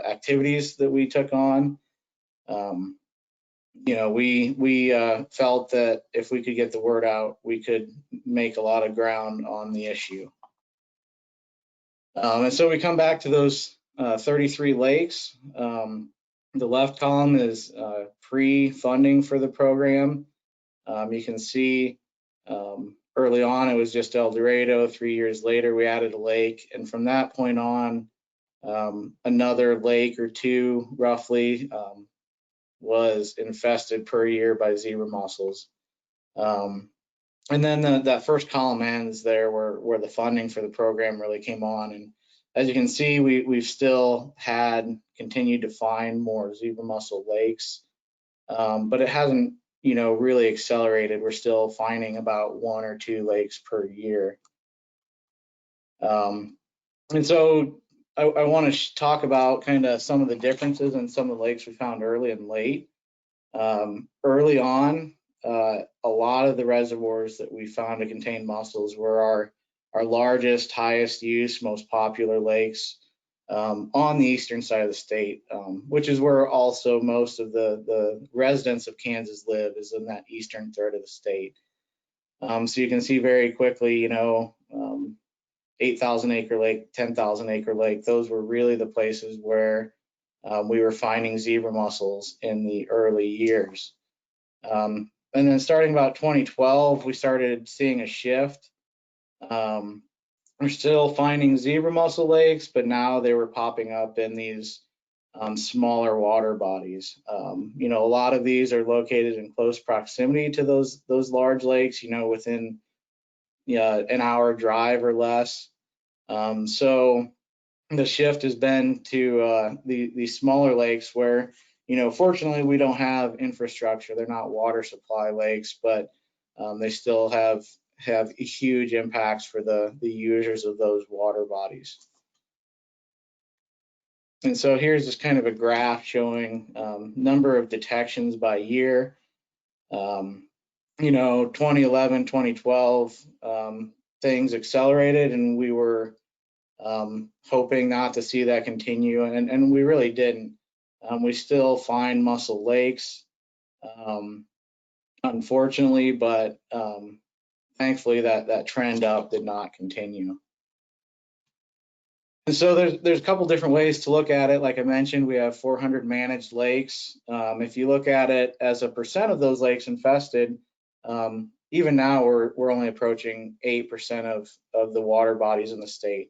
activities that we took on. We felt that if we could get the word out, we could make a lot of ground on the issue. And so we come back to those 33 lakes. The left column is pre-funding for the program. You can see early on, it was just El Dorado. 3 years later, we added a lake. And from that point on, another lake or 2 roughly was infested per year by zebra mussels. And then that first column ends there where the funding for the program really came on. And as you can see, we've still continued to find more zebra mussel lakes, but it hasn't really accelerated. We're still finding about 1 or 2 lakes per year. And so I want to talk about kind of some of the differences in some of the lakes we found early and late. Early on, a lot of the reservoirs that we found to contain mussels were our largest, highest use, most popular lakes on the eastern side of the state, which is where also most of the residents of Kansas live, is in that eastern third of the state. So you can see very quickly, 8,000 acre lake, 10,000 acre lake, those were really the places where we were finding zebra mussels in the early years. And then starting about 2012, we started seeing a shift. We're still finding zebra mussel lakes, but now they were popping up in these smaller water bodies. You know, a lot of these are located in close proximity to those large lakes, you know, within an hour drive or less. So the shift has been to these smaller lakes where, you know, fortunately we don't have infrastructure. They're not water supply lakes, but they still have huge impacts for the users of those water bodies. And so here's just kind of a graph showing number of detections by year. You know, 2011, 2012, things accelerated, and we were hoping not to see that continue, and we really didn't. We still find mussel lakes, unfortunately, but thankfully that trend up did not continue. And so there's a couple different ways to look at it. Like I mentioned, we have 400 managed lakes. If you look at it as a percent of those lakes infested, even now we're only approaching 8% of the water bodies in the state,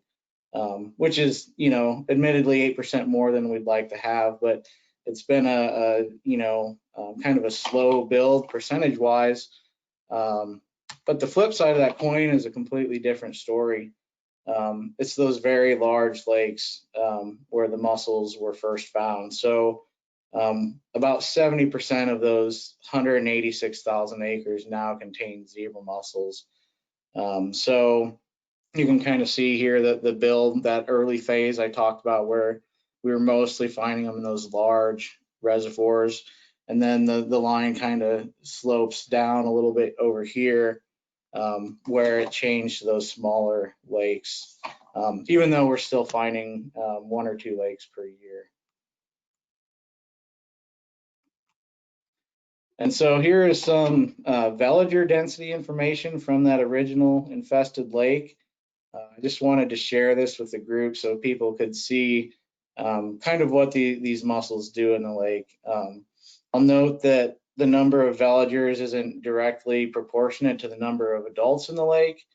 which is, you know, admittedly 8% more than we'd like to have, but it's been a you know, kind of a slow build percentage wise. But the flip side of that coin is a completely different story. It's those very large lakes where the mussels were first found. So about 70% of those 186,000 acres now contain zebra mussels. So you can kind of see here that the build, that early phase I talked about, where we were mostly finding them in those large reservoirs. And then the line kind of slopes down a little bit over here, where it changed to those smaller lakes, even though we're still finding 1 or 2 lakes per year. And so here is some veliger density information from that original infested lake. I just wanted to share this with the group so people could see kind of what these mussels do in the lake. I'll note that the number of veligers isn't directly proportionate to the number of adults in the lake.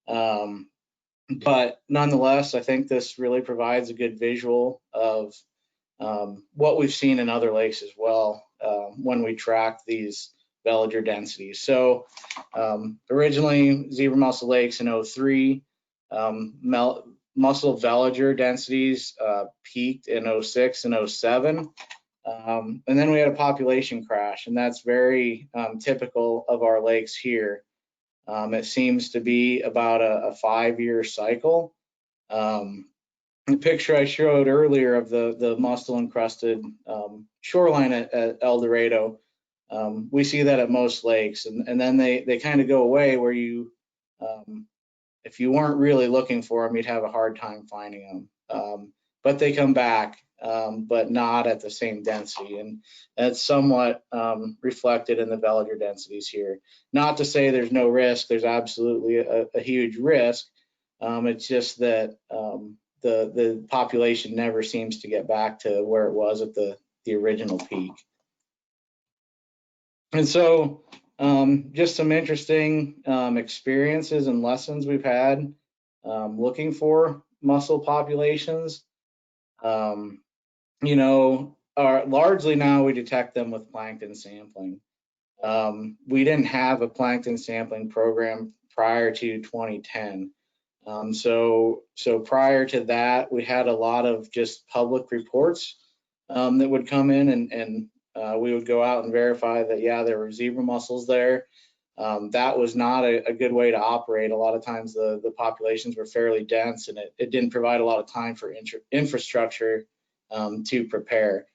But nonetheless, I think this really provides a good visual of what we've seen in other lakes as well when we track these veliger densities. So originally, zebra mussel lakes in 2003, mussel veliger densities peaked in 2006 and 2007. And then we had a population crash, and that's very typical of our lakes here. It seems to be about a 5-year cycle. The picture I showed earlier of the mussel encrusted shoreline at El Dorado, we see that at most lakes, and then they kind of go away where you, if you weren't really looking for them, you'd have a hard time finding them. But they come back, but not at the same density, and that's somewhat reflected in the veliger densities here. Not to say there's no risk, there's absolutely a huge risk. It's just that the population never seems to get back to where it was at the original peak. And so just some interesting experiences and lessons we've had looking for mussel populations. You know, largely now we detect them with plankton sampling. We didn't have a plankton sampling program prior to 2010. So prior to that, we had a lot of just public reports that would come in, and we would go out and verify that, yeah, there were zebra mussels there. That was not a good way to operate. A lot of times the populations were fairly dense, and it didn't provide a lot of time for infrastructure to prepare.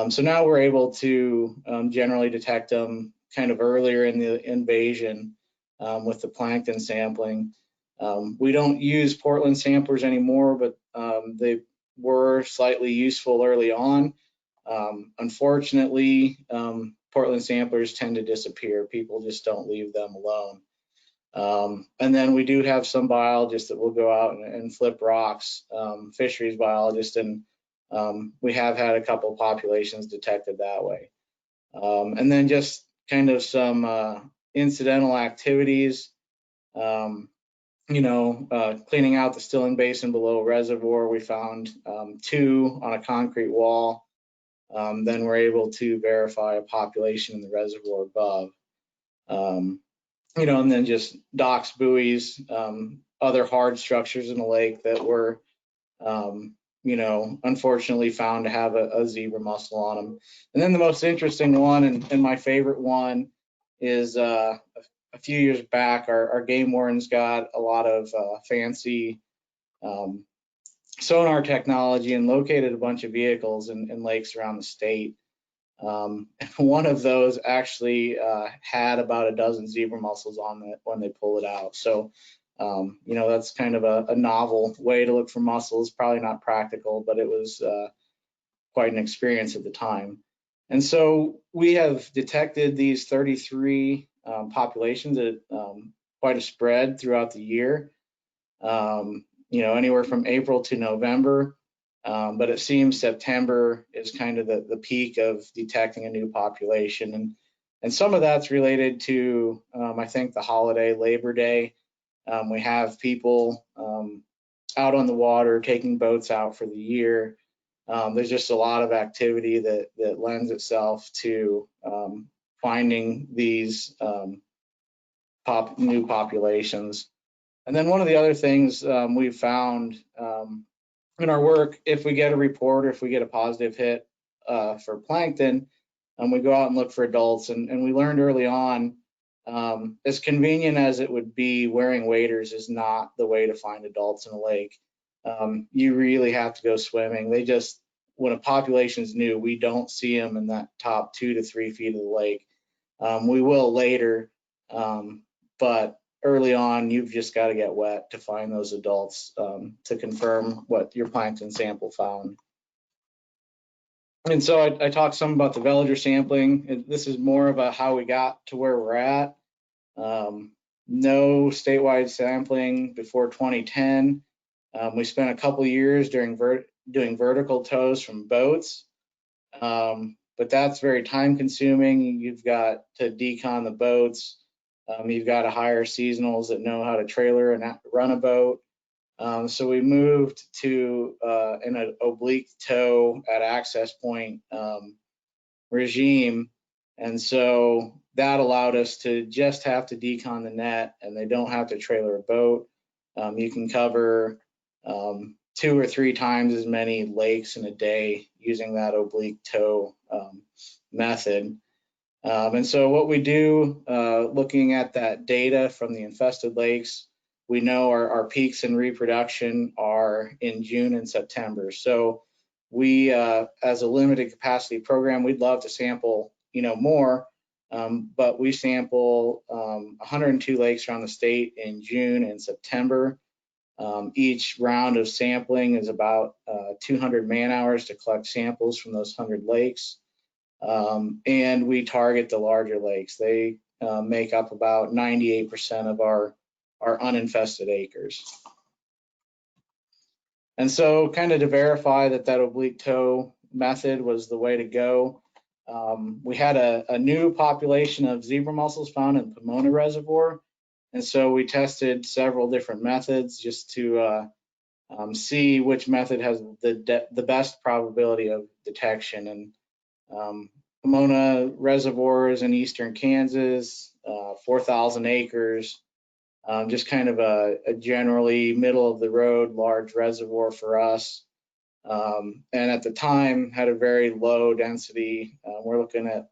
So now we're able to generally detect them kind of earlier in the invasion with the plankton sampling. We don't use Portland samplers anymore, but they were slightly useful early on. Unfortunately, Portland samplers tend to disappear. People just don't leave them alone. And then we do have some biologists that will go out and flip rocks, fisheries biologists, and we have had a couple populations detected that way. And then just kind of some incidental activities, cleaning out the stilling basin below reservoir. We found 2 on a concrete wall. Then we're able to verify a population in the reservoir above. And then just docks, buoys, other hard structures in the lake that were, unfortunately found to have a zebra mussel on them. And then the most interesting one and my favorite one is a few years back, our game wardens got a lot of fancy sonar technology and located a bunch of vehicles in lakes around the state. One of those actually had about a dozen zebra mussels on it when they pulled it out. So, that's kind of a novel way to look for mussels. Probably not practical, but it was quite an experience at the time. And so we have detected these 33 populations at quite a spread throughout the year. Anywhere from April to November. But it seems September is kind of the peak of detecting a new population. And some of that's related to, I think, the holiday, Labor Day. We have people out on the water taking boats out for the year. There's just a lot of activity that lends itself to finding these new populations. And then one of the other things we've found in our work, if we get a report or if we get a positive hit for plankton, we go out and look for adults. And we learned early on, as convenient as it would be, wearing waders is not the way to find adults in a lake. You really have to go swimming. When a population is new, we don't see them in that top 2 to 3 feet of the lake. We will later, but early on, you've just got to get wet to find those adults to confirm what your plankton sample found. And so I talked some about the veliger sampling. This is more of a how we got to where we're at. No statewide sampling before 2010. We spent a couple years doing vertical tows from boats, but that's very time consuming. You've got to decon the boats. You've got to hire seasonals that know how to trailer and run a boat. So we moved to an oblique tow at access point regime. And so that allowed us to just have to decon the net, and they don't have to trailer a boat. You can cover 2 or 3 times as many lakes in a day using that oblique tow method. And so what we do, looking at that data from the infested lakes, we know our peaks in reproduction are in June and September. So we, as a limited capacity program, we'd love to sample, more, but we sample 102 lakes around the state in June and September. Each round of sampling is about 200 man hours to collect samples from those 100 lakes. And we target the larger lakes. They make up about 98% of our uninfested acres. And so kind of to verify that oblique tow method was the way to go, we had a new population of zebra mussels found in Pomona Reservoir. And so we tested several different methods just to see which method has the best probability of detection. And Pomona Reservoir is in eastern Kansas, 4,000 acres, just kind of a generally middle of the road large reservoir for us. And at the time had a very low density. We're looking at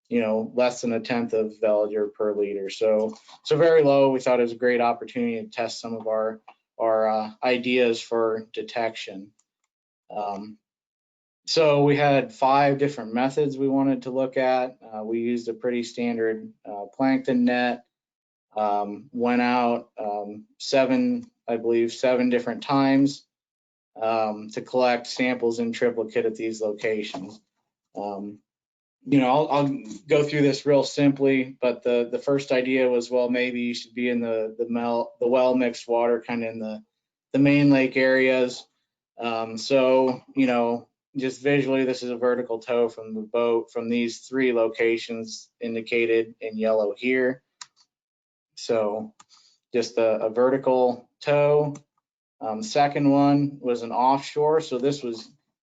less than 1/10 of veliger per liter. So very low. We thought it was a great opportunity to test some of our ideas for detection. So we had 5 different methods we wanted to look at. We used a pretty standard plankton net, went out 7 different times to collect samples in triplicate at these locations. you know, I'll go through this real simply, but the first idea was, well, maybe you should be in the well mixed water, kind of in the main lake areas. So, you know, just visually, this is a vertical tow from the boat from these 3 locations indicated in yellow here. So just a vertical tow. Second one was an offshore. So this was,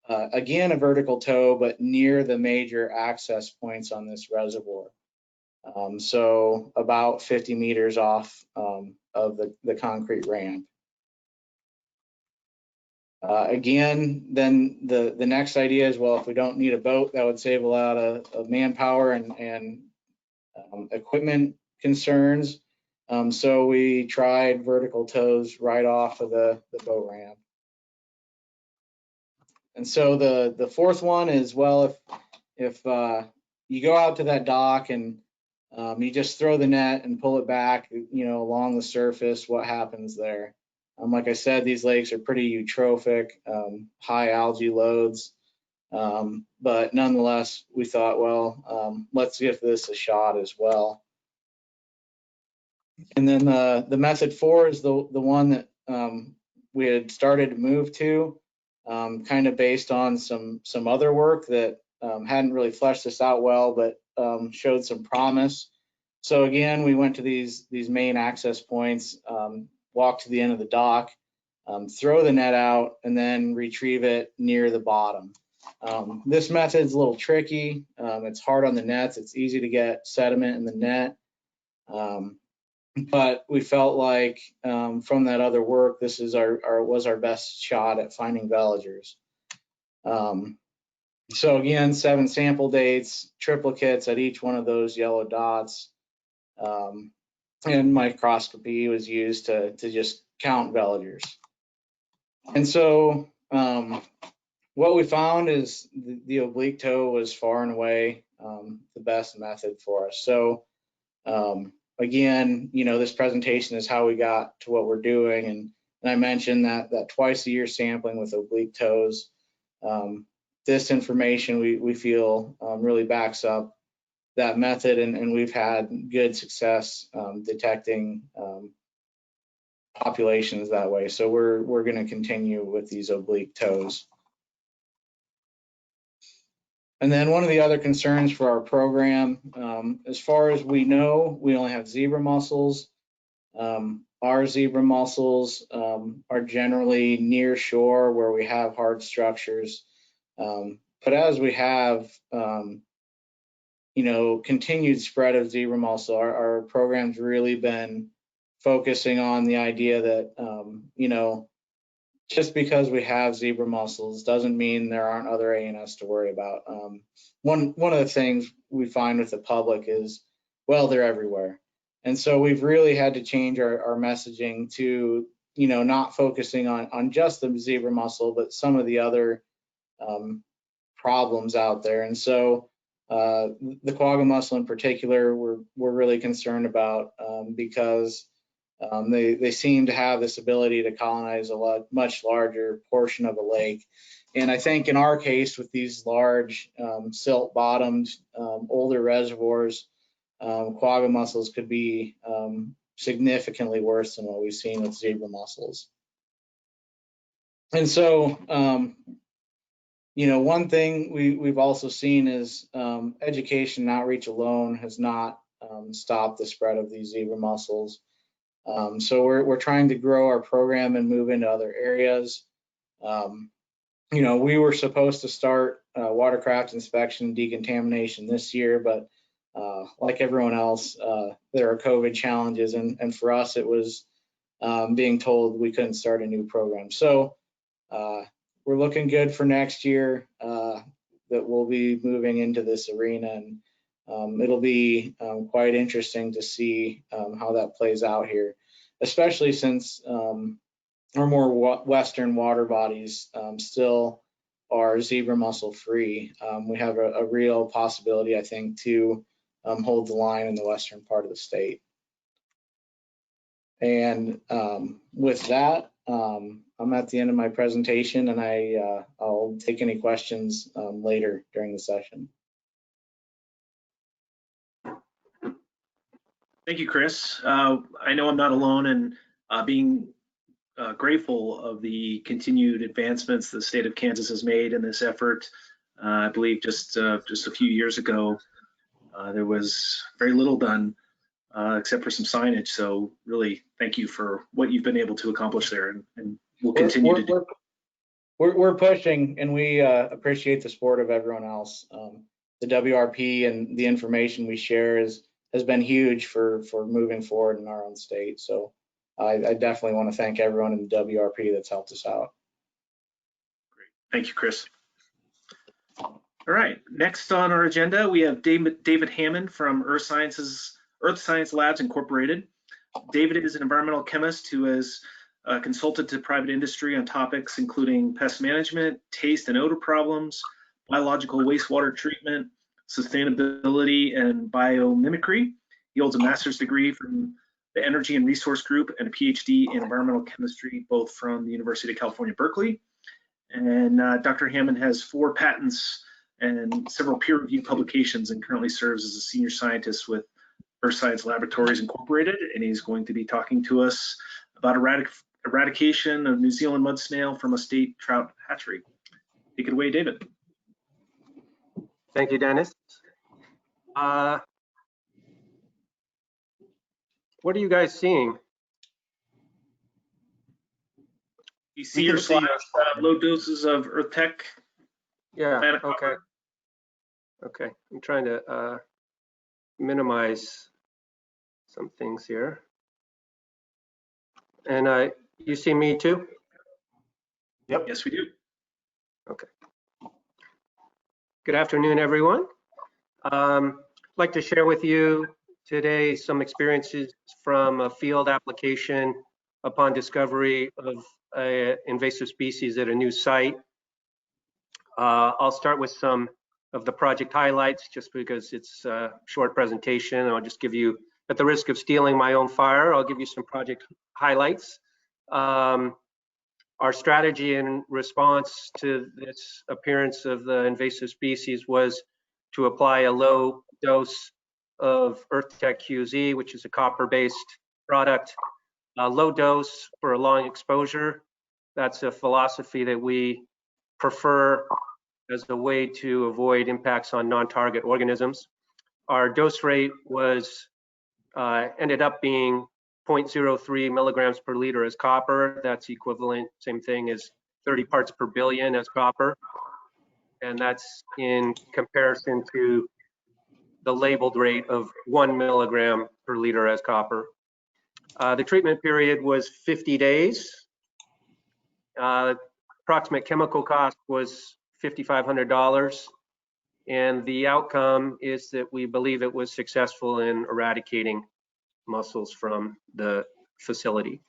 again, a vertical tow, but near the major access points on this reservoir. So about 50 meters off of the concrete ramp. Again, then the next idea is, well, if we don't need a boat, that would save a lot of manpower and equipment concerns. So we tried vertical tows right off of the boat ramp. And so the fourth one is, well, if you go out to that dock and you just throw the net and pull it back, you know, along the surface, what happens there? Like I said, these lakes are pretty eutrophic, high algae loads, but nonetheless, we thought, well, let's give this a shot as well. And then the method 4 is the one that we had started to move to, kind of based on some other work that hadn't really fleshed this out well, but showed some promise. So again, we went to these main access points, walk to the end of the dock, throw the net out, and then retrieve it near the bottom. This method is a little tricky. It's hard on the nets. It's easy to get sediment in the net. But we felt like from that other work, this is was our best shot at finding veligers. So again, 7 sample dates, triplicates at each one of those yellow dots. And microscopy was used to just count veligers. And so what we found is the oblique tow was far and away the best method for us. So again, you know, this presentation is how we got to what we're doing. And I mentioned that twice a year sampling with oblique tows. This information we feel really backs up that method, and we've had good success detecting populations that way. So we're going to continue with these oblique tows. And then one of the other concerns for our program, as far as we know, we only have zebra mussels. Our zebra mussels are generally near shore where we have hard structures. But as we have, you know, continued spread of zebra mussel, our program's really been focusing on the idea that, you know, just because we have zebra mussels doesn't mean there aren't other ANS to worry about. One of the things we find with the public is, well, they're everywhere. And so we've really had to change our messaging to, you know, not focusing on just the zebra mussel, but some of the other problems out there. And so the quagga mussel in particular, we're really concerned about because they seem to have this ability to colonize a much larger portion of a lake. And I think in our case, with these large silt-bottomed older reservoirs, quagga mussels could be significantly worse than what we've seen with zebra mussels. And so, you know, one thing we've also seen is education and outreach alone has not stopped the spread of these zebra mussels. So we're trying to grow our program and move into other areas. You know, we were supposed to start watercraft inspection decontamination this year, but like everyone else, there are COVID challenges, and for us it was being told we couldn't start a new program. So we're looking good for next year that we'll be moving into this arena, and it'll be quite interesting to see how that plays out here, especially since our more western water bodies still are zebra mussel free. We have a real possibility, I think, to hold the line in the western part of the state. And with that, I'm at the end of my presentation, and I'll take any questions later during the session. Thank you, Chris. I know I'm not alone in being grateful of the continued advancements the state of Kansas has made in this effort. I believe just a few years ago, there was very little done except for some signage. So really, thank you for what you've been able to accomplish there, and we'll continue to do. We're pushing, and we appreciate the support of everyone else. The WRP and the information we share has been huge for moving forward in our own state. So I definitely want to thank everyone in the WRP that's helped us out. Great. Thank you, Chris. All right, next on our agenda, we have David Hammond from Earth Science Labs Incorporated. David is an environmental chemist who has consulted to private industry on topics including pest management, taste and odor problems, biological wastewater treatment, sustainability, and biomimicry. He holds a master's degree from the Energy and Resource Group and a PhD in environmental chemistry, both from the University of California, Berkeley. And Dr. Hammond has 4 patents and several peer-reviewed publications, and currently serves as a senior scientist with Earth Science Laboratories Incorporated. And he's going to be talking to us about eradication of New Zealand mud snail from a state trout hatchery. Take it away, David. Thank you, Dennis. What are you guys seeing? You see your slides, low doses of Earth Tech. Yeah, okay. Okay, I'm trying to minimize some things here. And you see me too? Yep. Yes, we do. Okay. Good afternoon, everyone. I'd like to share with you today some experiences from a field application upon discovery of an invasive species at a new site. I'll start with some of the project highlights just because it's a short presentation. I'll just give you, at the risk of stealing my own fire, I'll give you some project highlights. Our strategy in response to this appearance of the invasive species was to apply a low dose of EarthTech QZ, which is a copper-based product. Low dose for a long exposure. That's a philosophy that we prefer as a way to avoid impacts on non-target organisms. Our dose rate was ended up being 0.03 milligrams per liter as copper. That's equivalent, same thing as 30 parts per billion as copper. And that's in comparison to the labeled rate of 1 milligram per liter as copper. The treatment period was 50 days. Approximate chemical cost was $5,500. And the outcome is that we believe it was successful in eradicating mussels from the facility.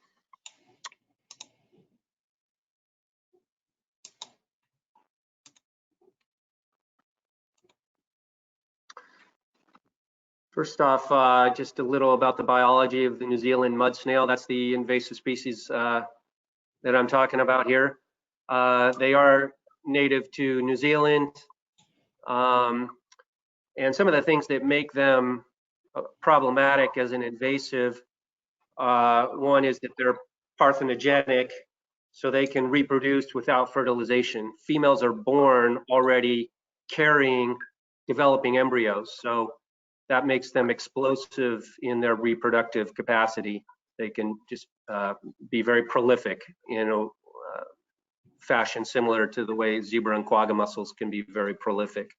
First off, just a little about the biology of the New Zealand mud snail. That's the invasive species that I'm talking about here. They are native to New Zealand. And some of the things that make them problematic as an invasive, one is that they're parthenogenic, so they can reproduce without fertilization. Females are born already carrying developing embryos, so that makes them explosive in their reproductive capacity. They can just be very prolific in a fashion similar to the way zebra and quagga mussels can be very prolific.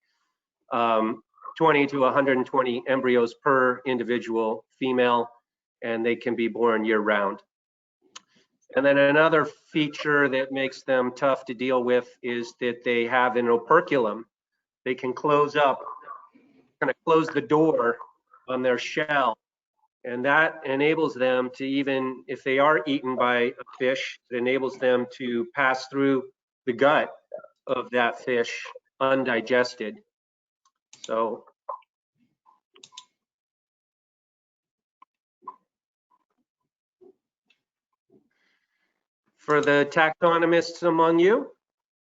20 to 120 embryos per individual female, and they can be born year-round. And then another feature that makes them tough to deal with is that they have an operculum. They can close up, kind of close the door on their shell, and that enables them to, even if they are eaten by a fish, it enables them to pass through the gut of that fish undigested. So for the taxonomists among you,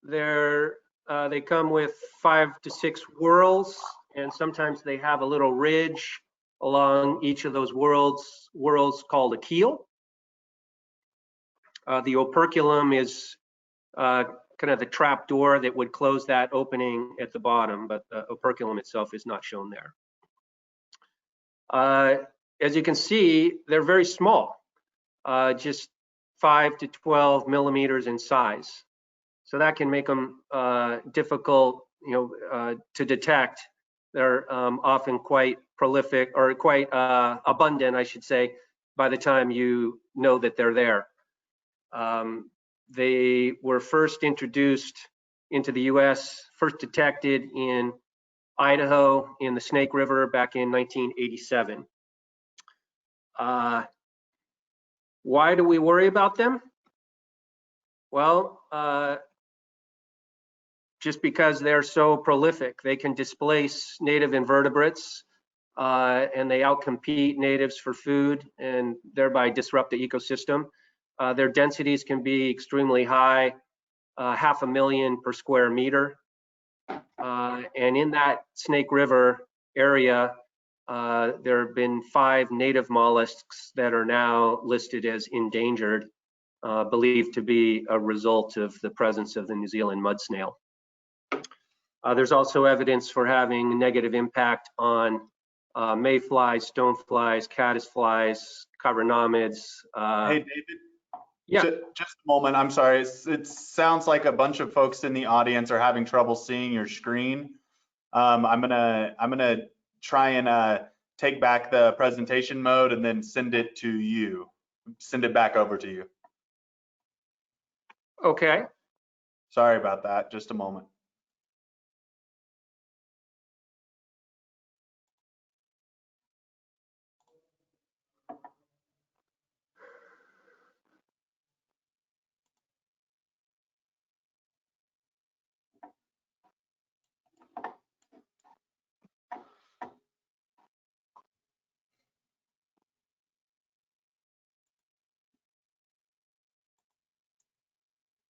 they come with 5 to 6 whorls, and sometimes they have a little ridge along each of those whorls called a keel. The operculum is kind of the trap door that would close that opening at the bottom, but the operculum itself is not shown there. As you can see, they're very small, just 5 to 12 millimeters in size. So that can make them difficult, to detect. They're often quite prolific, or quite abundant, I should say, by the time you know that they're there. They were first introduced into the US, first detected in Idaho in the Snake River back in 1987. Why do we worry about them? Well, just because they're so prolific. They can displace native invertebrates, and they outcompete natives for food and thereby disrupt the ecosystem. Their densities can be extremely high, 500,000 per square meter. And in that Snake River area, there have been 5 native mollusks that are now listed as endangered, believed to be a result of the presence of the New Zealand mudsnail. There's also evidence for having negative impact on mayflies, stoneflies, caddisflies, chironomids. Hey, David. Yeah. Just a moment. I'm sorry. It sounds like a bunch of folks in the audience are having trouble seeing your screen. I'm gonna try and take back the presentation mode and then send it to you. Send it back over to you. Okay. Sorry about that. Just a moment.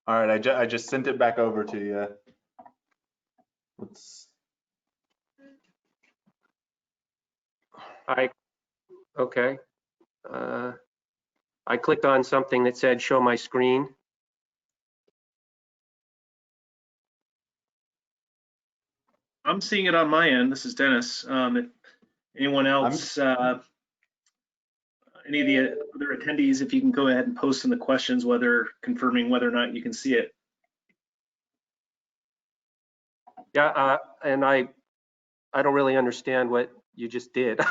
All right, I just sent it back over to you. Okay. I clicked on something that said show my screen. I'm seeing it on my end. This is Dennis. If anyone else, any of the other attendees, if you can go ahead and post in the questions, confirming whether or not you can see it. Yeah, and I don't really understand what you just did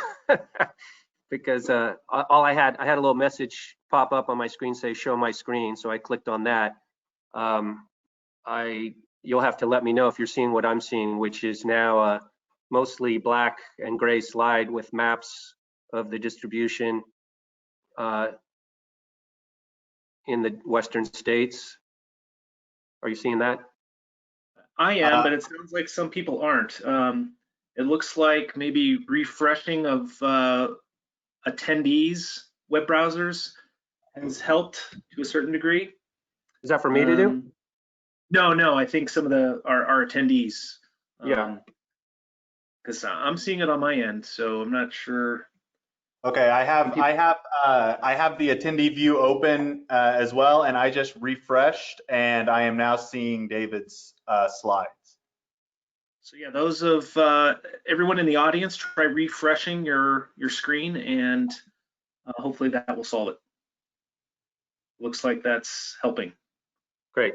because all I had a little message pop up on my screen say show my screen, so I clicked on that. You'll have to let me know if you're seeing what I'm seeing, which is now a mostly black and gray slide with maps of the distribution in the western states. Are you seeing that? I am, but it sounds like some people aren't. It looks like maybe refreshing of attendees' web browsers has helped to a certain degree. Is that for me to do? No, I think some of our attendees. Yeah. Because I'm seeing it on my end, so I'm not sure. Okay, I have the attendee view open as well, and I just refreshed, and I am now seeing David's slides. So yeah, those of everyone in the audience, try refreshing your screen, and hopefully that will solve it. Looks like that's helping. Great.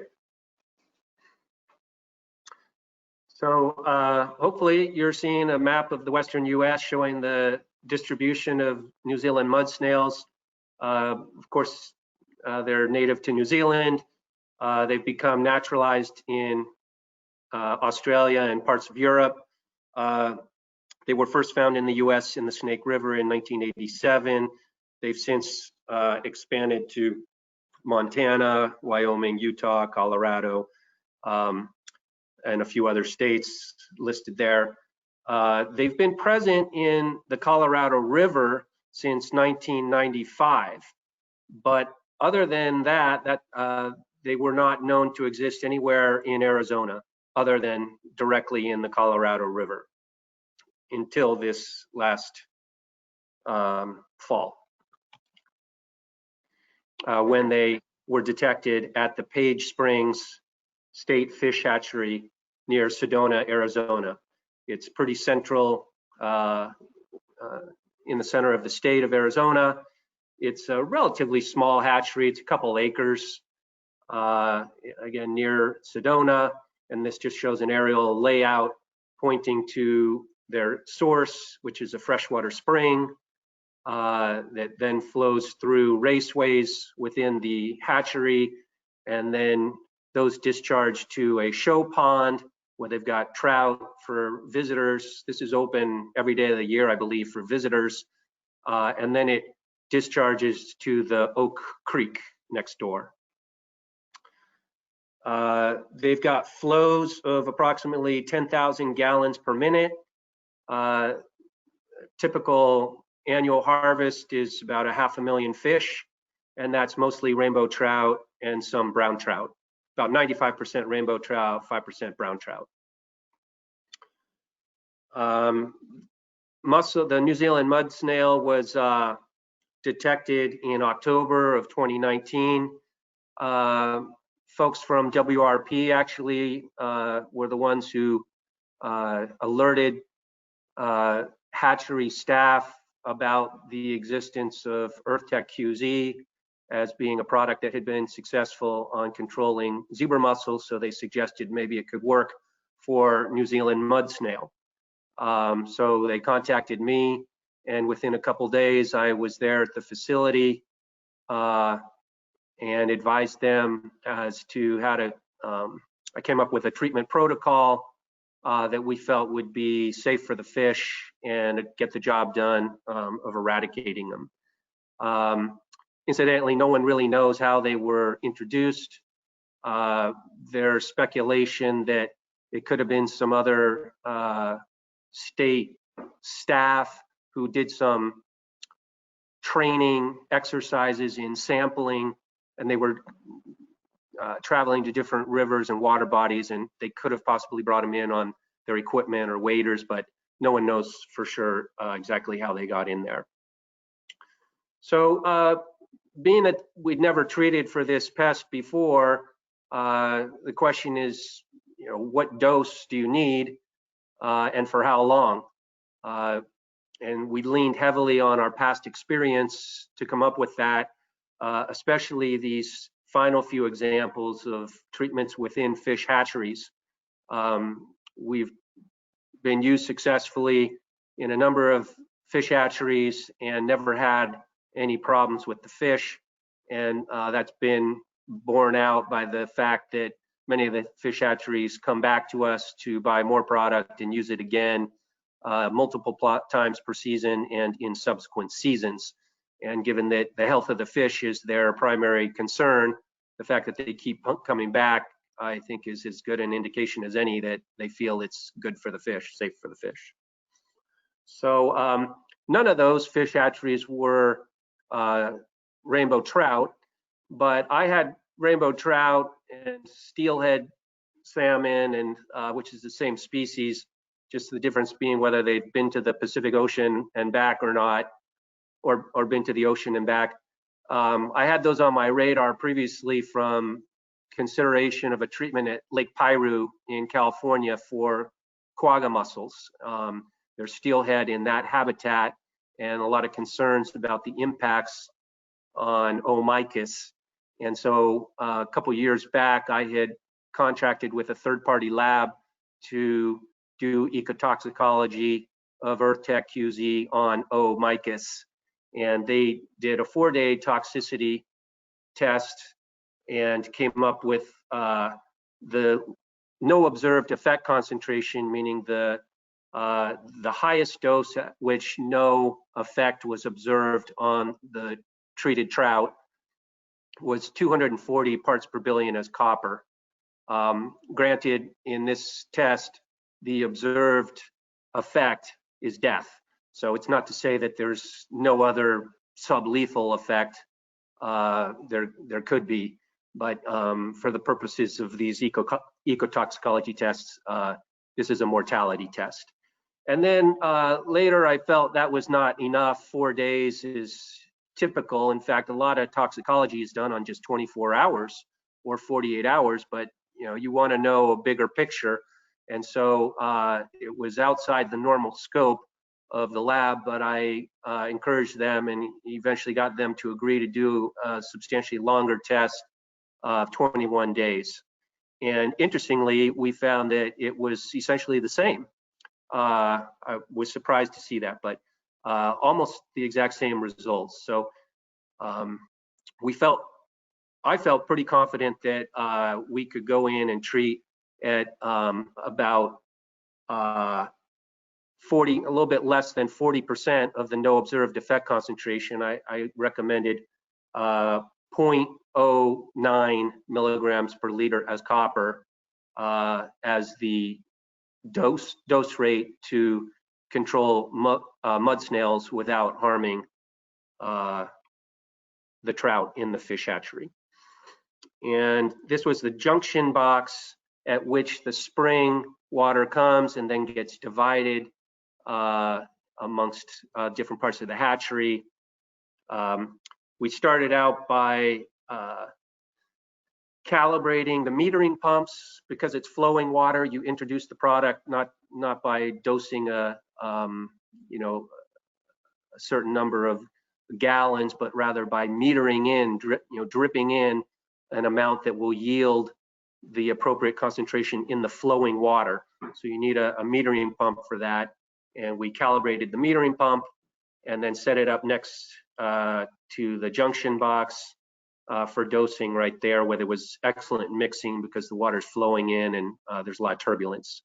So hopefully you're seeing a map of the western US showing the distribution of New Zealand mud snails. Of course, they're native to New Zealand. They've become naturalized in Australia and parts of Europe. They were first found in the US in the Snake River in 1987. They've since expanded to Montana, Wyoming, Utah, Colorado, and a few other states listed there. They've been present in the Colorado River since 1995, but other than that, they were not known to exist anywhere in Arizona other than directly in the Colorado River until this last fall, when they were detected at the Page Springs State Fish Hatchery near Sedona, Arizona. It's pretty central in the center of the state of Arizona. It's a relatively small hatchery. It's a couple acres, again, near Sedona. And this just shows an aerial layout pointing to their source, which is a freshwater spring that then flows through raceways within the hatchery. And then those discharge to a show pond where they've got trout for visitors. This is open every day of the year, I believe, for visitors. And then it discharges to the Oak Creek next door. They've got flows of approximately 10,000 gallons per minute. Typical annual harvest is about 500,000 fish, and that's mostly rainbow trout and some brown trout. About 95% rainbow trout, 5% brown trout. Mussel, the New Zealand mud snail, was detected in October of 2019. Folks from WRP actually were the ones who alerted hatchery staff about the existence of EarthTech QZ as being a product that had been successful on controlling zebra mussels, so they suggested maybe it could work for New Zealand mud snail. So they contacted me, and within a couple days I was there at the facility and advised them as to how to, I came up with a treatment protocol that we felt would be safe for the fish and get the job done of eradicating them. Incidentally, no one really knows how they were introduced. There's speculation that it could have been some other state staff who did some training exercises in sampling, and they were traveling to different rivers and water bodies, and they could have possibly brought them in on their equipment or waders, but no one knows for sure exactly how they got in there. So being that we'd never treated for this pest before, the question is, you know, what dose do you need and for how long? And we leaned heavily on our past experience to come up with that, especially these final few examples of treatments within fish hatcheries. We've been used successfully in a number of fish hatcheries and never had any problems with the fish. And that's been borne out by the fact that many of the fish hatcheries come back to us to buy more product and use it again multiple times per season and in subsequent seasons. And given that the health of the fish is their primary concern, the fact that they keep coming back, I think, is as good an indication as any that they feel it's good for the fish, safe for the fish. So none of those fish hatcheries were rainbow trout, but I had rainbow trout and steelhead salmon, and which is the same species, just the difference being whether they've been to the Pacific Ocean and back or not, or been to the ocean and back. I had those on my radar previously from consideration of a treatment at Lake Piru in California for quagga mussels. There's steelhead in that habitat and a lot of concerns about the impacts on Omicus. And so a couple years back, I had contracted with a third-party lab to do ecotoxicology of EarthTech QZ on Omicus. And they did a 4-day toxicity test and came up with the no observed effect concentration, meaning the highest dose at which no effect was observed on the treated trout was 240 parts per billion as copper. Granted, in this test, the observed effect is death. So it's not to say that there's no other sublethal effect. There could be, but for the purposes of these ecotoxicology tests, this is a mortality test. And then later I felt that was not enough. 4 days is typical. In fact, a lot of toxicology is done on just 24 hours or 48 hours, but you want to know a bigger picture. And so it was outside the normal scope of the lab, but I encouraged them and eventually got them to agree to do a substantially longer test of 21 days. And interestingly, we found that it was essentially the same. I was surprised to see that, but almost the exact same results. So I felt pretty confident that we could go in and treat at about 40, a little bit less than 40% of the no observed effect concentration. I recommended 0.09 milligrams per liter as copper as the dose rate to control mud snails without harming the trout in the fish hatchery. And this was the junction box at which the spring water comes and then gets divided amongst different parts of the hatchery. We started out by calibrating the metering pumps. Because it's flowing water, you introduce the product not by dosing a certain number of gallons, but rather by metering in, dripping in an amount that will yield the appropriate concentration in the flowing water. So you need a metering pump for that. And we calibrated the metering pump and then set it up next to the junction box for dosing right there, where there was excellent mixing because the water's flowing in and there's a lot of turbulence.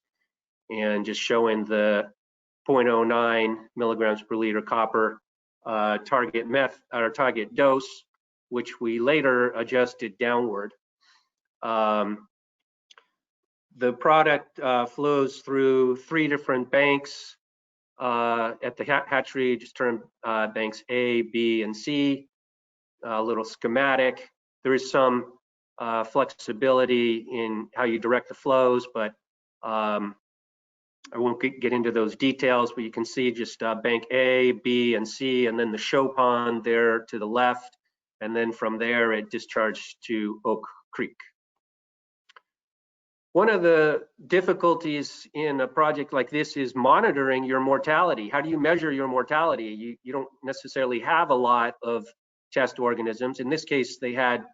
And just showing the 0.09 milligrams per liter copper target dose, which we later adjusted downward. The product flows through 3 different banks at the hatchery, just termed banks A, B, and C. A little schematic. There is some flexibility in how you direct the flows, but I won't get into those details, but you can see just bank A, B, and C, and then the show pond there to the left. And then from there, it discharged to Oak Creek. One of the difficulties in a project like this is monitoring your mortality. How do you measure your mortality? You don't necessarily have a lot of test organisms. In this case, they had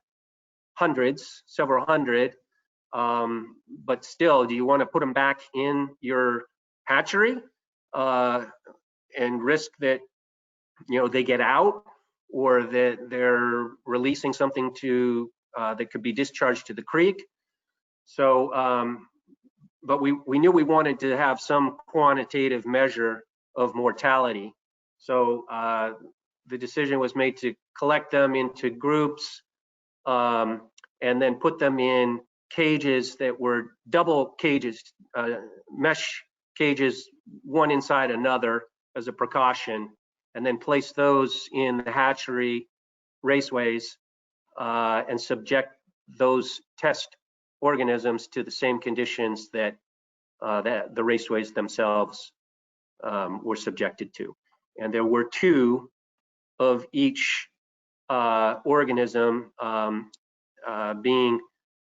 hundreds, several hundred, but still, do you want to put them back in your hatchery and risk that they get out, or that they're releasing something to that could be discharged to the creek? So, but we knew we wanted to have some quantitative measure of mortality. So the decision was made to collect them into groups and then put them in cages that were double cages, mesh cages, one inside another as a precaution, and then place those in the hatchery raceways and subject those test organisms to the same conditions that the raceways themselves were subjected to. And there were 2 of each organism, being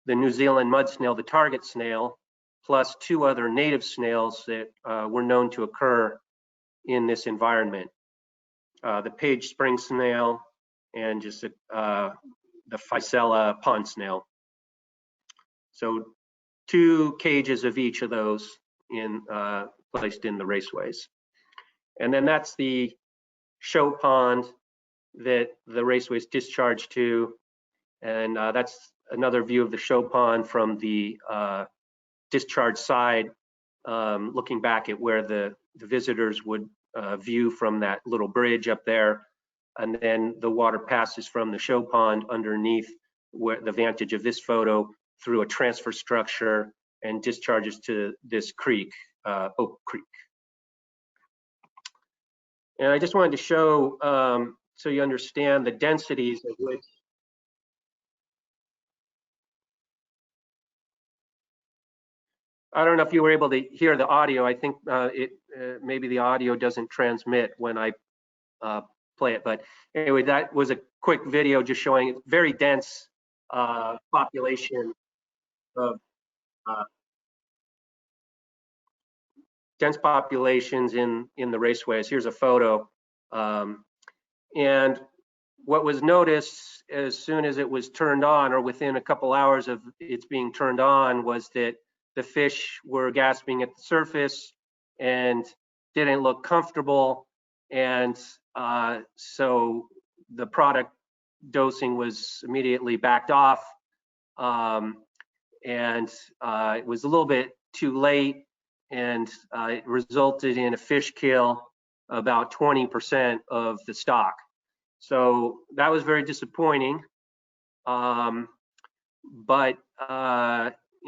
the New Zealand mud snail, the target snail, plus 2 other native snails that were known to occur in this environment. The Page spring snail and just the Ficella pond snail. So 2 cages of each of those placed in the raceways. And then that's the show pond that the raceways discharged to. And that's another view of the show pond from the discharge side, looking back at where the visitors would view from that little bridge up there. And then the water passes from the show pond underneath where the vantage of this photo through a transfer structure and discharges to this creek, Oak Creek. And I just wanted to show, so you understand the densities of which I don't know if you were able to hear the audio. I think maybe the audio doesn't transmit when I play it. But anyway, that was a quick video just showing very dense population of dense populations in the raceways. Here's a photo. And what was noticed as soon as it was turned on, or within a couple hours of it's being turned on, was that the fish were gasping at the surface and didn't look comfortable. And so the product dosing was immediately backed off. And it was a little bit too late, and it resulted in a fish kill about 20% of the stock. So that was very disappointing. But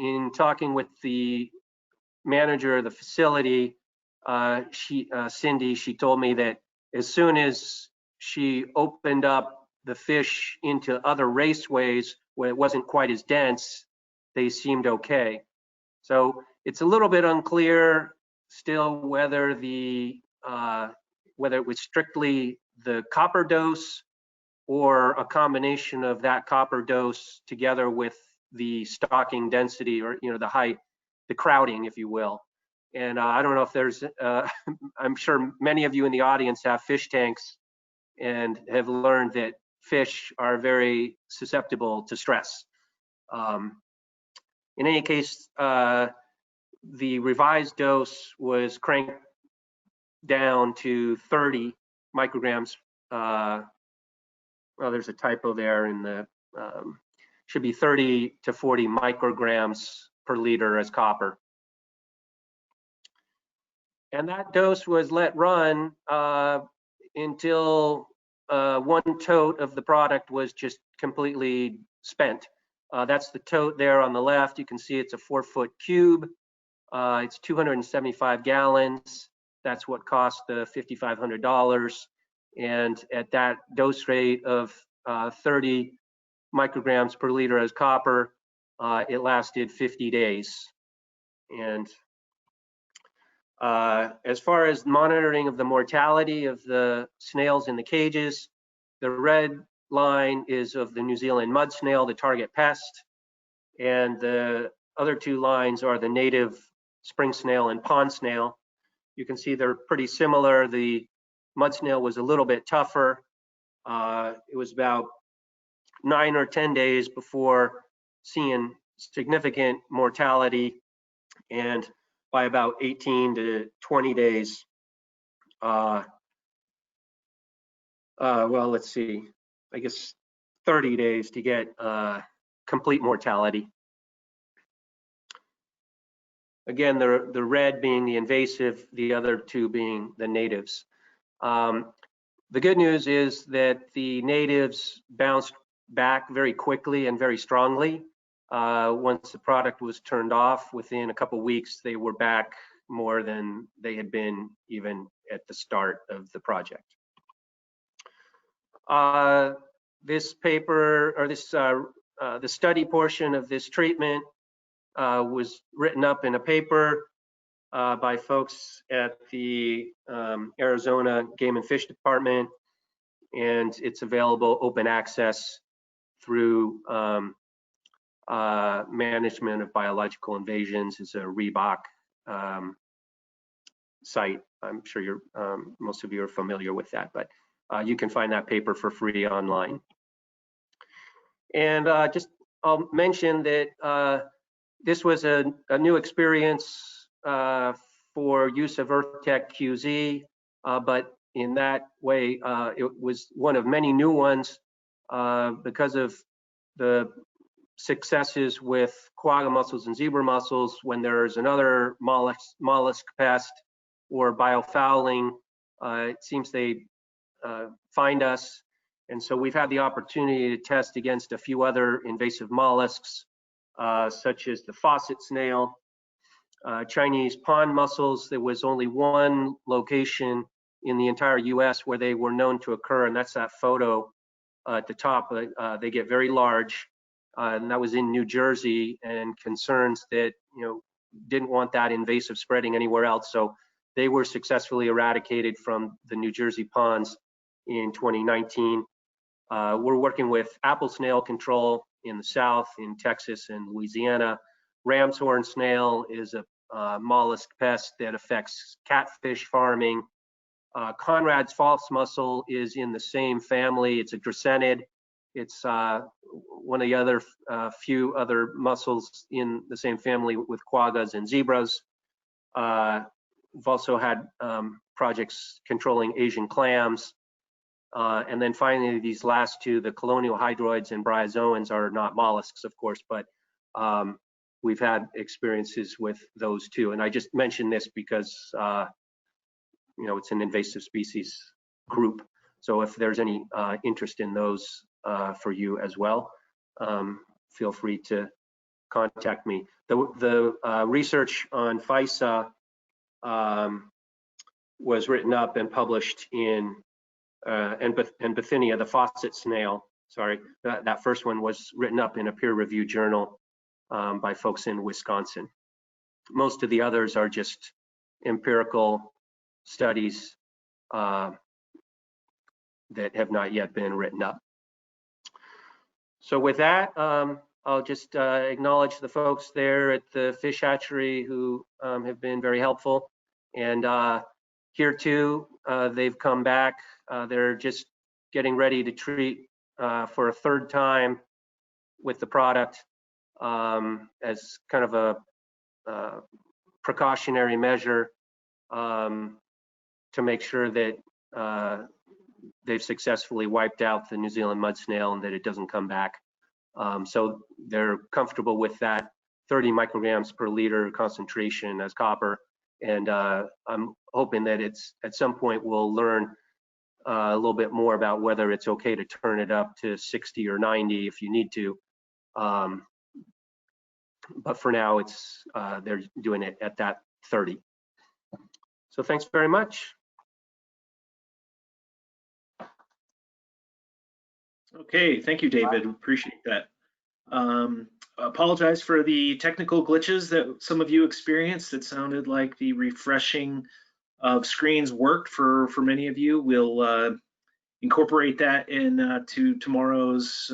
in talking with the manager of the facility, Cindy, she told me that as soon as she opened up the fish into other raceways where it wasn't quite as dense, they seemed okay. So it's a little bit unclear still whether whether it was strictly the copper dose or a combination of that copper dose together with the stocking density, or the crowding, if you will. And I don't know if there's, I'm sure many of you in the audience have fish tanks and have learned that fish are very susceptible to stress. In any case, the revised dose was cranked down to 30 micrograms. Well, there's a typo there in the, should be 30 to 40 micrograms per liter as copper. And that dose was let run until one tote of the product was just completely spent. That's the tote there on the left. You can see it's a 4-foot cube. It's 275 gallons. That's what cost the $5,500. And at that dose rate of 30 micrograms per liter as copper, it lasted 50 days. And as far as monitoring of the mortality of the snails in the cages, the red line is of the New Zealand mudsnail, the target pest, and the other two lines are the native spring snail and pond snail. You can see they're pretty similar. The mudsnail was a little bit tougher. It was about 9 or 10 days before seeing significant mortality, and by about 18 to 20 days, well, let's see, I guess 30 days to get complete mortality. Again, the red being the invasive, the other two being the natives. The good news is that the natives bounced back very quickly and very strongly. Once the product was turned off, within a couple weeks, they were back more than they had been even at the start of the project. This paper, or this, the study portion of this treatment was written up in a paper by folks at the Arizona Game and Fish Department, and it's available open access through Management of Biological Invasions. Is a Reebok site. I'm sure you're most of you are familiar with that, but you can find that paper for free online. And just I'll mention that this was a new experience for use of EarthTech QZ, but in that way, it was one of many new ones because of the successes with quagga mussels and zebra mussels. When there's another mollusk pest or biofouling, it seems they find us. And so we've had the opportunity to test against a few other invasive mollusks, such as the faucet snail, Chinese pond mussels. There was only one location in the entire US where they were known to occur, and that's that photo at the top. They get very large, and that was in New Jersey, and concerns that, didn't want that invasive spreading anywhere else. So they were successfully eradicated from the New Jersey ponds in 2019. We're working with apple snail control in the south, in Texas and Louisiana. Ram's horn snail is a mollusk pest that affects catfish farming. Conrad's false mussel is in the same family. It's a dracenid. It's one of the other few other mussels in the same family with quaggas and zebras. We've also had projects controlling Asian clams. And then finally, these last two, the colonial hydroids and bryozoans, are not mollusks, of course, but we've had experiences with those too. And I just mentioned this because you know, it's an invasive species group. So if there's any interest in those for you as well, feel free to contact me. The research on FISA was written up and published in and Bithynia, the faucet snail. Sorry, that first one was written up in a peer-reviewed journal by folks in Wisconsin. Most of the others are just empirical studies that have not yet been written up. So with that, I'll just acknowledge the folks there at the fish hatchery who have been very helpful. And here too, they've come back. They're just getting ready to treat for a third time with the product as kind of a precautionary measure to make sure that they've successfully wiped out the New Zealand mud snail and that it doesn't come back. So they're comfortable with that 30 micrograms per liter concentration as copper. And I'm hoping that it's at some point we'll learn a little bit more about whether it's okay to turn it up to 60 or 90 if you need to. But for now, it's they're doing it at that 30. So thanks very much. Okay, thank you, David. Appreciate that. Apologize for the technical glitches that some of you experienced. It sounded like the refreshing of screens worked for many of you. We'll incorporate that in to tomorrow's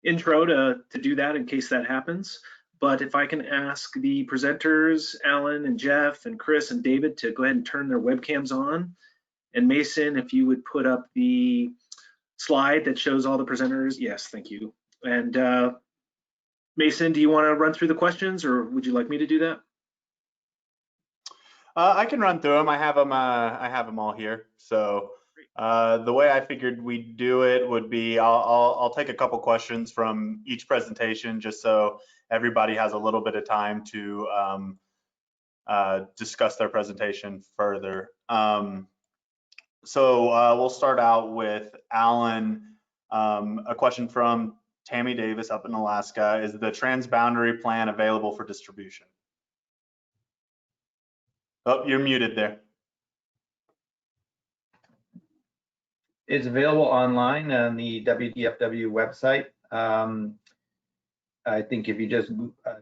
intro to do that in case that happens. But if I can ask the presenters, Alan and Jeff and Chris and David, to go ahead and turn their webcams on. And Mason, if you would put up the slide that shows all the presenters. Yes, thank you. And Mason, do you want to run through the questions, or would you like me to do that? I can run through them. I have them all here. So the way I figured we'd do it would be I'll take a couple questions from each presentation just so everybody has a little bit of time to discuss their presentation further. So we'll start out with Alan. A question from Tammy Davis up in Alaska. Is the transboundary plan available for distribution? Oh, you're muted there. It's available online on the WDFW website. I think if you just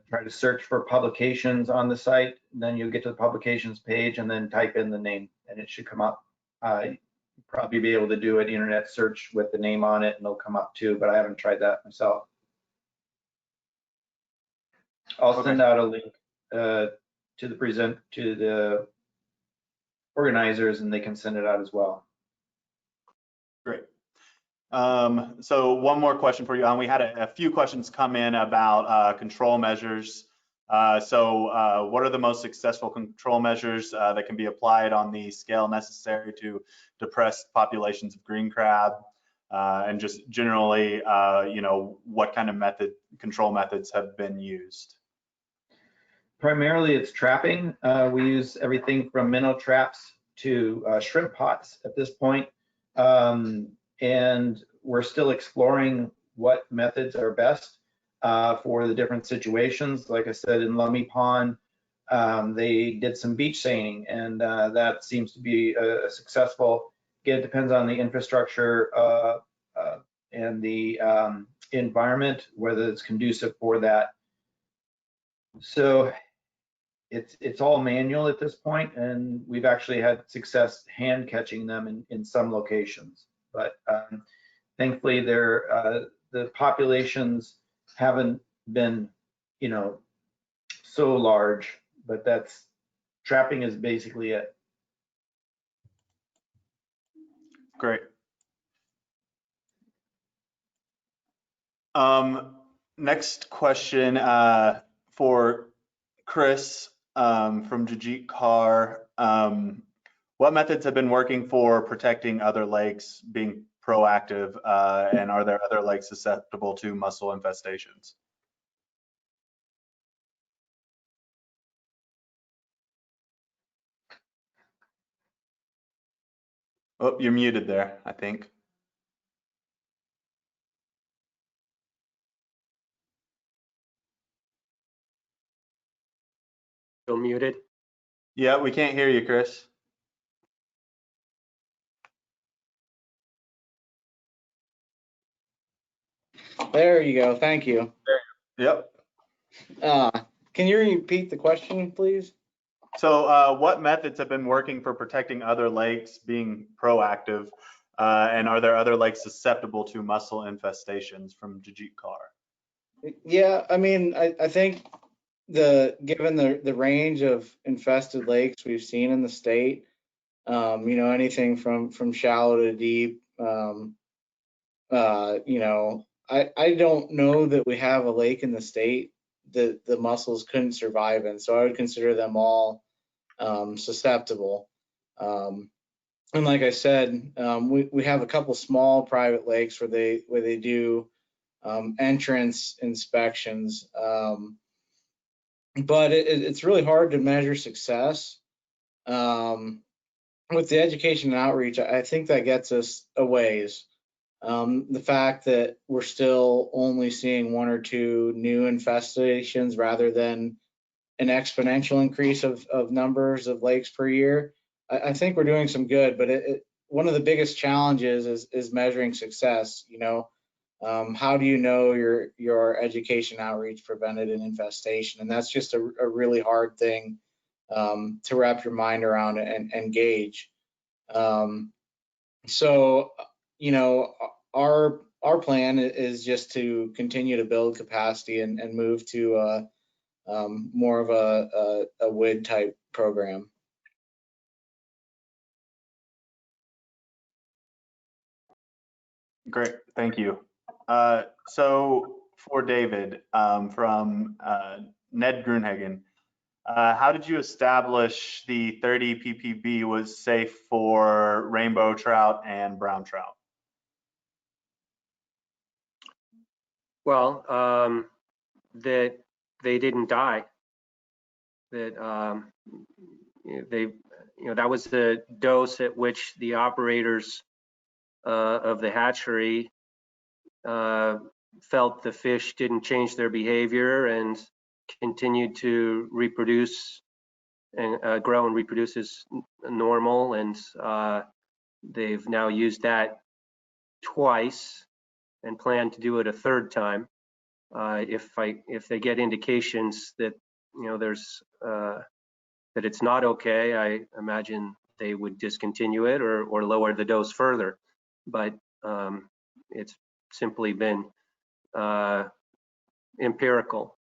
try to search for publications on the site, then you'll get to the publications page and then type in the name and it should come up. You'll probably be able to do an internet search with the name on it and it'll come up too, but I haven't tried that myself. I'll send out a link to the organizers and they can send it out as well. Great. So one more question for you. We had a few questions come in about control measures. So what are the most successful control measures that can be applied on the scale necessary to depress populations of green crab? And just generally, you know, what kind of control methods have been used? Primarily it's trapping. We use everything from minnow traps to shrimp pots at this point. And we're still exploring what methods are best for the different situations. Like I said, in Lummi Pond, they did some beach seining and that seems to be a successful. Again, it depends on the infrastructure and the environment, whether it's conducive for that. So it's all manual at this point, and we've actually had success hand catching them in some locations. But thankfully, the populations haven't been, you know, so large. But that's trapping is basically it. Great. Next question for Chris from Jajit Carr. What methods have been working for protecting other lakes, being proactive, and are there other lakes susceptible to mussel infestations? Oh, you're muted there, I think. Still muted. Yeah, we can't hear you, Chris. There you go. Thank you. Yep. Can you repeat the question, please? So what methods have been working for protecting other lakes, being proactive, and are there other lakes susceptible to mussel infestations, from Jajit Carr? Yeah, I mean, I think given the range of infested lakes we've seen in the state, you know, anything from shallow to deep, you know, I don't know that we have a lake in the state that the mussels couldn't survive in. So I would consider them all susceptible. And like I said, we have a couple small private lakes where they do entrance inspections, but it's really hard to measure success. With the education and outreach, I think that gets us a ways. The fact that we're still only seeing 1 or 2 new infestations rather than an exponential increase of numbers of lakes per year, I think we're doing some good. But one of the biggest challenges is measuring success. You know, how do you know your education outreach prevented an infestation? And that's just a really hard thing to wrap your mind around and gauge. So, you know, our plan is just to continue to build capacity and move to more of a WID type program. Great, thank you. So for David, from Ned Grunhagen, how did you establish the 30 ppb was safe for rainbow trout and brown trout? Well, that they didn't die. That that was the dose at which the operators of the hatchery felt the fish didn't change their behavior and continued to reproduce and grow and reproduce as normal. And they've now used that twice and plan to do it a third time. If they get indications that there's that it's not okay, I imagine they would discontinue it or lower the dose further. But it's simply been empirical.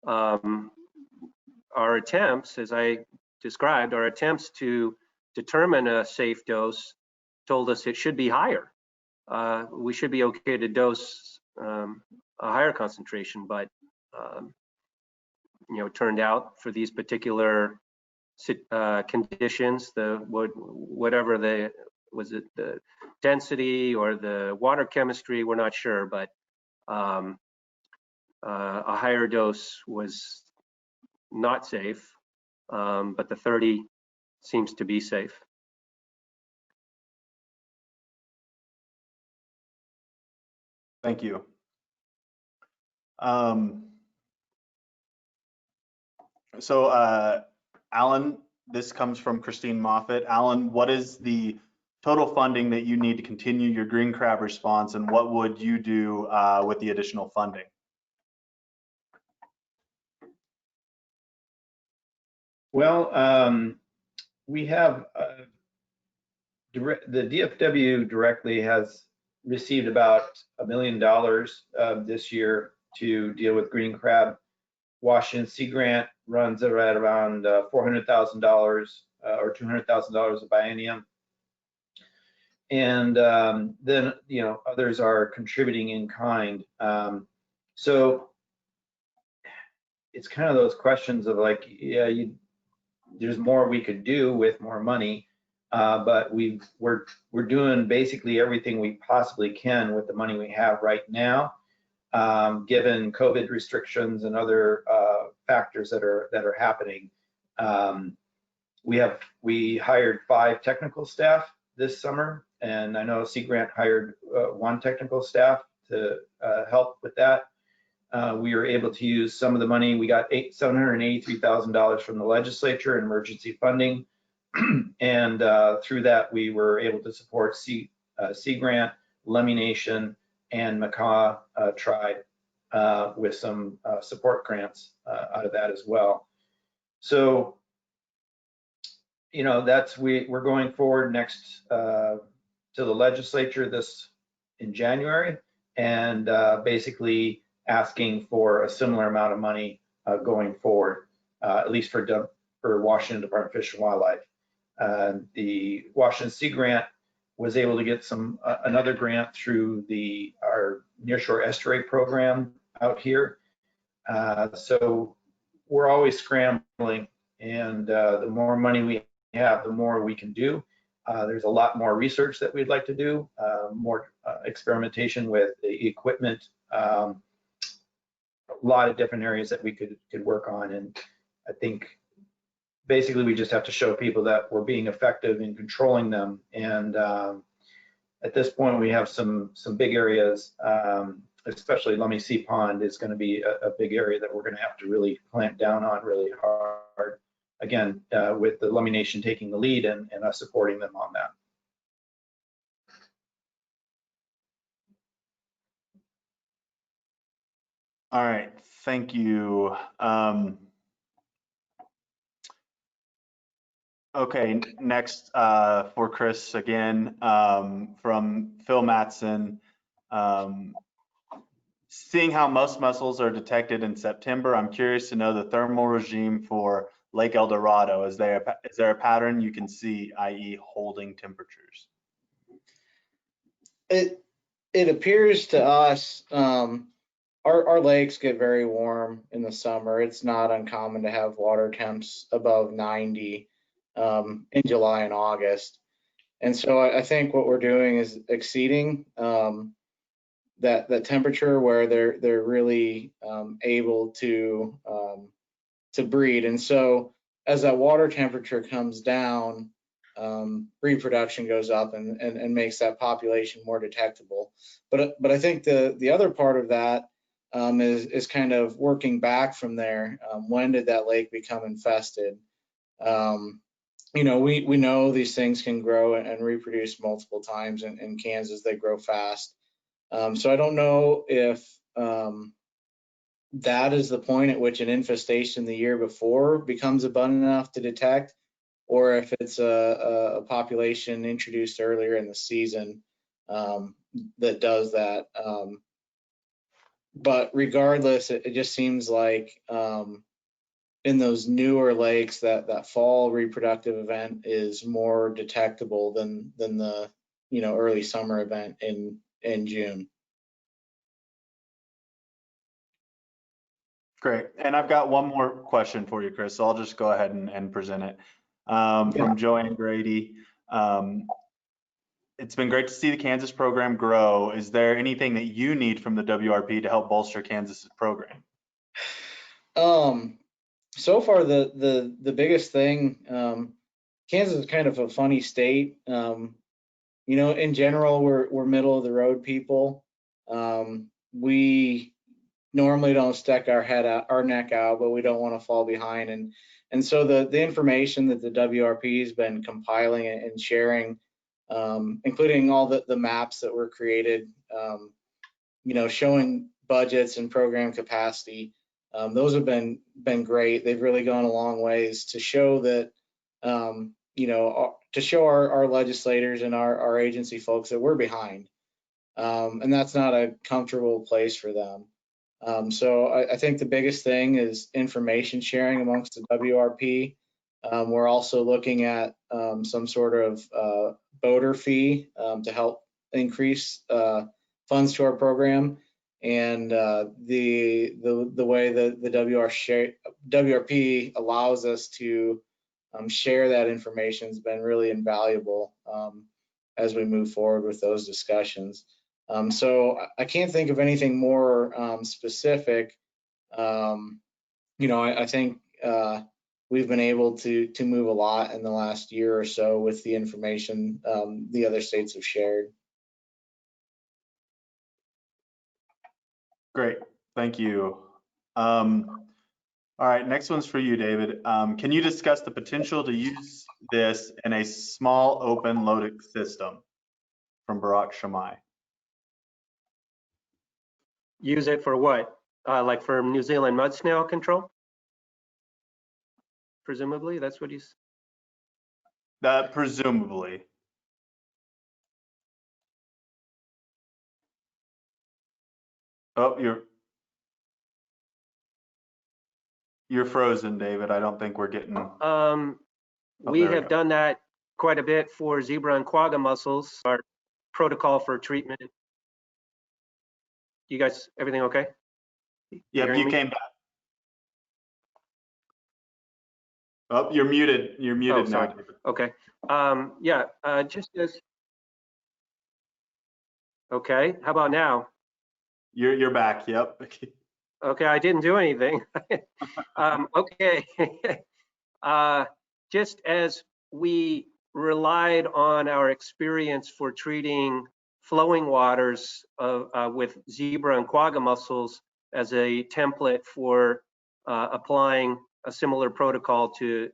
Our attempts, as I described, our attempts to determine a safe dose told us it should be higher. We should be okay to dose a higher concentration, but it turned out for these particular conditions, whatever the density or the water chemistry, we're not sure, but a higher dose was not safe, but the 30 seems to be safe. Thank you. So Alan, this comes from Christine Moffett. Alan, what is the total funding that you need to continue your green crab response, and what would you do with the additional funding? Well, we have the DFW directly has received about $1 million this year to deal with green crab. Washington Sea Grant runs at around $400,000 or $200,000 a biennium. And then, you know, others are contributing in kind. So it's kind of those questions of like, yeah, there's more we could do with more money, but we're doing basically everything we possibly can with the money we have right now, given COVID restrictions and other factors that are happening. We hired 5 technical staff this summer, and I know Sea Grant hired 1 technical staff to help with that. We were able to use some of the money. We got $783,000 from the legislature in emergency funding, and through that we were able to support Sea Grant, Lummi Nation, and Macaw Tribe with some support grants out of that as well. So, you know, we're going forward next to the legislature in January, and basically asking for a similar amount of money going forward, at least for Washington Department of Fish and Wildlife. The Washington Sea Grant was able to get another grant through our nearshore estuary program out here. So we're always scrambling, and the more money we have, the more we can do. There's a lot more research that we'd like to do, more experimentation with the equipment, a lot of different areas that we could work on. And I think basically we just have to show people that we're being effective in controlling them. And at this point, we have some big areas, especially Lummi Sea Pond is going to be a big area that we're going to have to really clamp down on really hard. Again, with the Lummi Nation taking the lead and us supporting them on that. All right, thank you. Okay, next for Chris again, from Phil Matson. Seeing how most mussels are detected in September, I'm curious to know the thermal regime for Lake El Dorado. Is there a pattern you can see, i.e. holding temperatures? It appears to us, our lakes get very warm in the summer. It's not uncommon to have water temps above 90 in July and August. And so I think what we're doing is exceeding that temperature where they're really able to breed. And so as that water temperature comes down, reproduction goes up and makes that population more detectable. But I think the other part of that is kind of working back from there. When did that lake become infested? You know, we know these things can grow and reproduce multiple times. In Kansas, they grow fast. So I don't know if that is the point at which an infestation the year before becomes abundant enough to detect, or if it's a population introduced earlier in the season that does that. But regardless, it just seems like in those newer lakes that fall reproductive event is more detectable than the early summer event in June. Great, and I've got one more question for you, Chris, so I'll just go ahead and present it. From Joanne Grady. It's been great to see the Kansas program grow. Is there anything that you need from the WRP to help bolster Kansas's program? So far, the biggest thing, Kansas is kind of a funny state. You know, in general, we're middle of the road people. We normally don't stick our neck out, but we don't want to fall behind. And so the information that the WRP has been compiling and sharing, including all the maps that were created, you know, showing budgets and program capacity, Those have been great. They've really gone a long ways to show that, to show our legislators and our agency folks that we're behind. And that's not a comfortable place for them. So I think the biggest thing is information sharing amongst the WRP. We're also looking at some sort of boater fee to help increase funds to our program. And the way that the WRP allows us to share that information has been really invaluable as we move forward with those discussions. So I can't think of anything more specific. I think we've been able to move a lot in the last year or so with the information the other states have shared. Great, thank you. All right, next one's for you, David. Can you discuss the potential to use this in a small open loading system? From Barak Shamai. Use it for what? Like for New Zealand mudsnail control? Presumably, that's what he's. Presumably. Oh, you're frozen, David. I don't think we're getting. We have done that quite a bit for zebra and quagga mussels. Our protocol for treatment. You guys, everything okay? Yep, you came back. Oh, you're muted. You're muted now, David. Okay. Just as. Okay. How about now? You're back. Yep. Okay, I didn't do anything. Okay. Just as we relied on our experience for treating flowing waters with zebra and quagga mussels as a template for applying a similar protocol to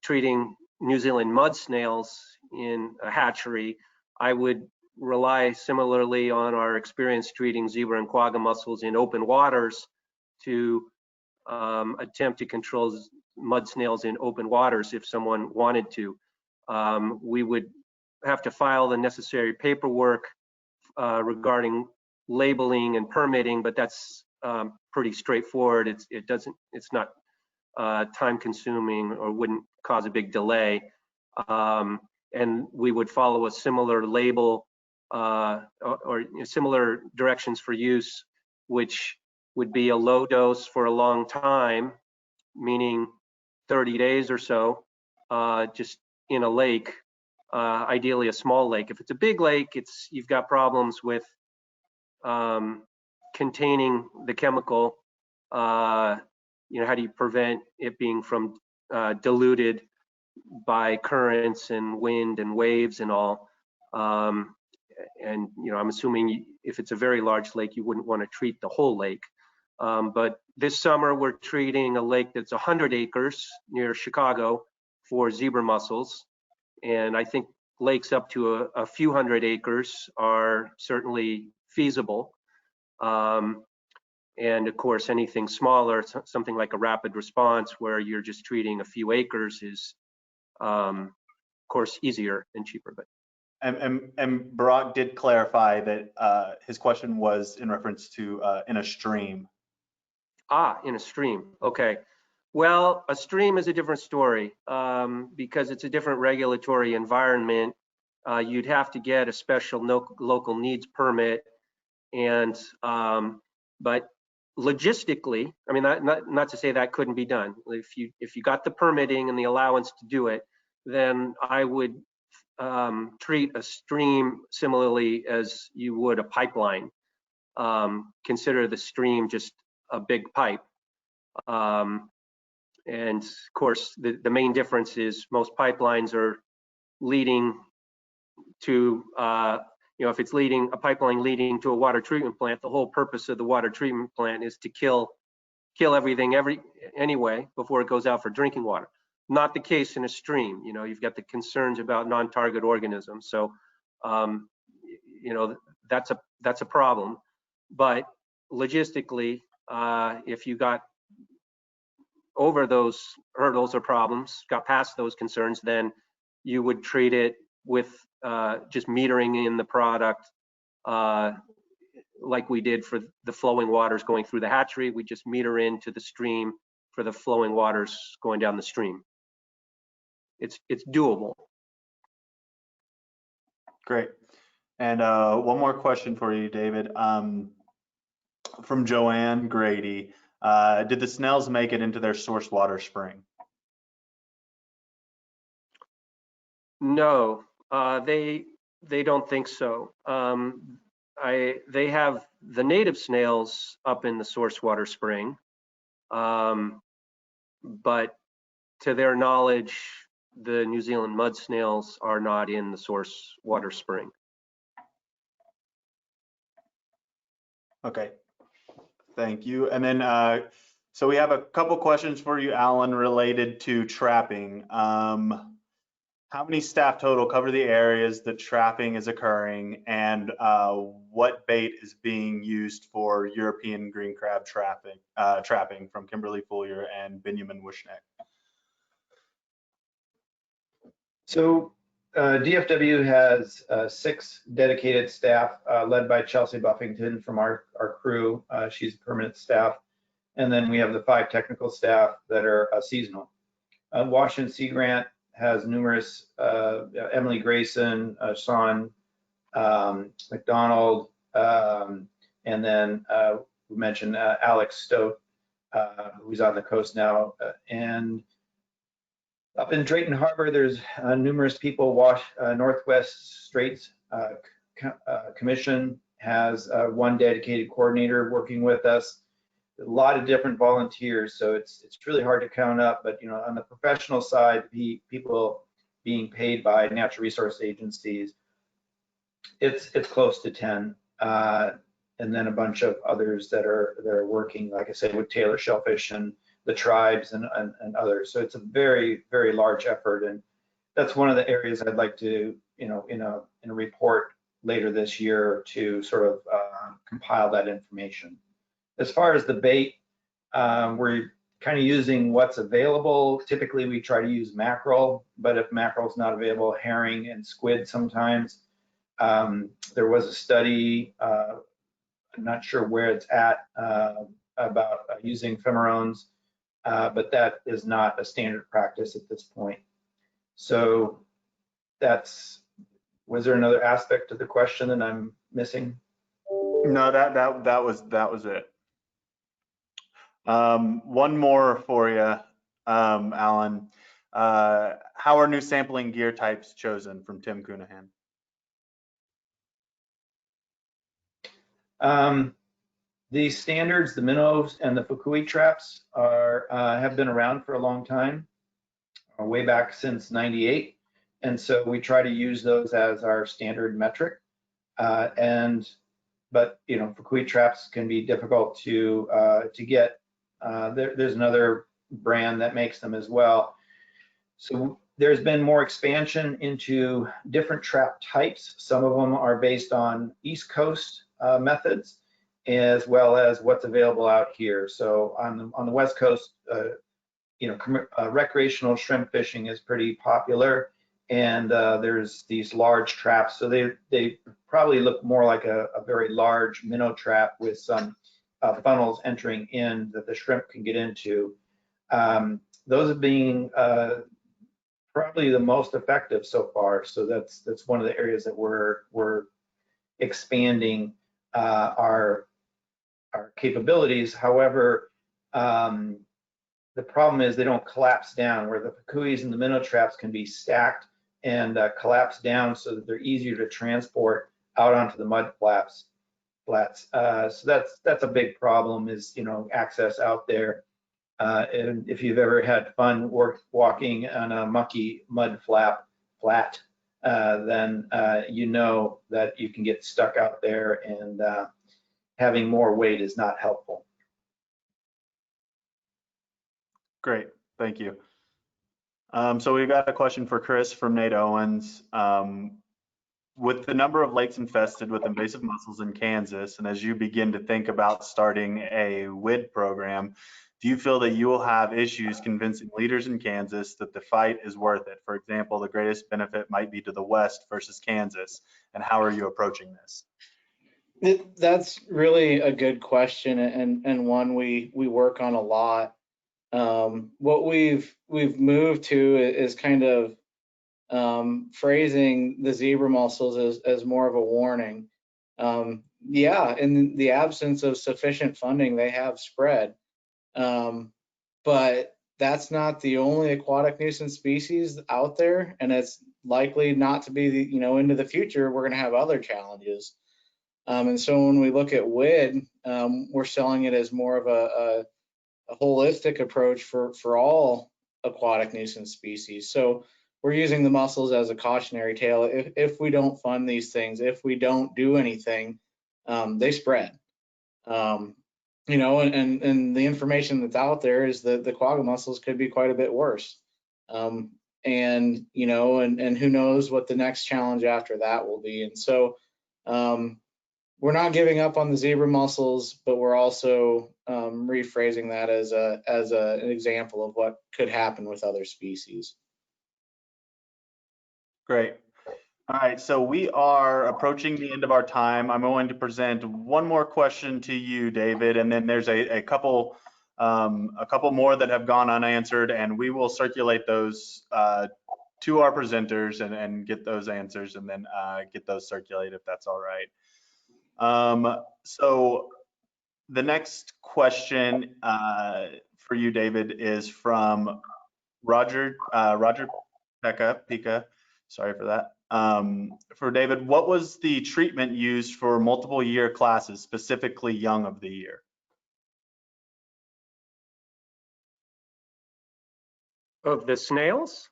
treating New Zealand mud snails in a hatchery, I would rely similarly on our experience treating zebra and quagga mussels in open waters to attempt to control mud snails in open waters if someone wanted to. We would have to file the necessary paperwork regarding labeling and permitting, but that's pretty straightforward. It's not time consuming or wouldn't cause a big delay. And we would follow a similar label or similar directions for use, which would be a low dose for a long time, meaning 30 days or so, just in a lake, ideally a small lake. If it's a big lake, you've got problems with containing the chemical. How do you prevent it being from diluted by currents and wind and waves and all? I'm assuming if it's a very large lake, you wouldn't want to treat the whole lake. But this summer, we're treating a lake that's 100 acres near Chicago for zebra mussels. And I think lakes up to a few hundred acres are certainly feasible. And of course, anything smaller, something like a rapid response where you're just treating a few acres is, of course, easier and cheaper. But And Barak did clarify that his question was in reference to in a stream. In a stream. Okay. Well, a stream is a different story because it's a different regulatory environment. You'd have to get a special local needs permit, and but logistically, I mean, not to say that couldn't be done. If you got the permitting and the allowance to do it, then I would treat a stream similarly as you would a pipeline. Consider the stream just a big pipe. And of course, the main difference is most pipelines are leading to, if it's a pipeline leading to a water treatment plant, the whole purpose of the water treatment plant is to kill everything anyway before it goes out for drinking water. Not the case in a stream. You've got the concerns about non-target organisms. So, that's a problem. But logistically, if you got over those hurdles or problems, got past those concerns, then you would treat it with just metering in the product like we did for the flowing waters going through the hatchery. We just meter into the stream for the flowing waters going down the stream. It's doable. Great. And one more question for you, David. From Joanne Grady. Did the snails make it into their source water spring? No, they don't think so. They have the native snails up in the source water spring, but to their knowledge, the New Zealand mud snails are not in the source water spring. Okay, thank you. And then, so we have a couple questions for you, Alan, related to trapping. How many staff total cover the areas that trapping is occurring, and what bait is being used for European green crab trapping from Kimberly Fuller and Benjamin Wishneck? So DFW has 6 dedicated staff led by Chelsea Buffington from our crew. She's permanent staff. And then we have the 5 technical staff that are seasonal. Washington Sea Grant has numerous, Emily Grayson, Sean McDonald, and then we mentioned Alex Stote, who's on the coast now. And up in Drayton Harbor, there's numerous people. Northwest Straits Commission has 1 dedicated coordinator working with us. A lot of different volunteers, so it's really hard to count up. But you know, on the professional side, the people being paid by natural resource agencies, it's close to 10, and then a bunch of others that are working, like I said, with Taylor Shellfish and the tribes and others. So it's a very, very large effort, and that's one of the areas I'd like to, you know, in a report later this year to sort of compile that information. As far as the bait, we're kind of using what's available. Typically, we try to use mackerel, but if mackerel is not available, herring and squid sometimes. There was a study, I'm not sure where it's at, about using fumaroles, but that is not a standard practice at this point. So was there another aspect to the question that I'm missing? No, that was it. One more for you, Alan. How are new sampling gear types chosen? From Tim Cunahan. The standards, the minnows and the fukui traps have been around for a long time, way back since '98, and so we try to use those as our standard metric. But you know, fukui traps can be difficult to get. There's another brand that makes them as well. So there's been more expansion into different trap types. Some of them are based on East Coast methods, as well as what's available out here. So on the West Coast, you know, recreational shrimp fishing is pretty popular, and there's these large traps. So they probably look more like a very large minnow trap with some funnels entering in that the shrimp can get into. Those are being probably the most effective so far. So that's one of the areas that we're expanding our capabilities. However, the problem is they don't collapse down, where the fukuis and the minnow traps can be stacked and collapse down so that they're easier to transport out onto the mud flats. So that's a big problem, is, you know, access out there. And if you've ever had fun walking on a mucky mud flat, then you know that you can get stuck out there, and having more weight is not helpful. Great, thank you. So we've got a question for Chris from Nate Owens. with the number of lakes infested with invasive mussels in Kansas, and as you begin to think about starting a WID program, do you feel that you will have issues convincing leaders in Kansas that the fight is worth it? For example, the greatest benefit might be to the west versus Kansas, and how are you approaching this? That's really a good question, and one we work on a lot. What we've moved to is kind of phrasing the zebra mussels as more of a warning. Yeah, in the absence of sufficient funding, they have spread. But that's not the only aquatic nuisance species out there, and it's likely not to be, into the future, we're going to have other challenges. And so when we look at WID, we're selling it as more of a holistic approach for all aquatic nuisance species. So we're using the mussels as a cautionary tale. If we don't fund these things, if we don't do anything, they spread. And the information that's out there is that the quagga mussels could be quite a bit worse. And who knows what the next challenge after that will be. And so we're not giving up on the zebra mussels, but we're also rephrasing that as an example of what could happen with other species. Great. All right, so we are approaching the end of our time. I'm going to present one more question to you, David, and then there's a couple more that have gone unanswered, and we will circulate those to our presenters and get those answers, and then get those circulated if that's all right. So the next question for you, David, is from Roger Pika. Sorry for that. For David, what was the treatment used for multiple year classes, specifically young of the year? Of the snails?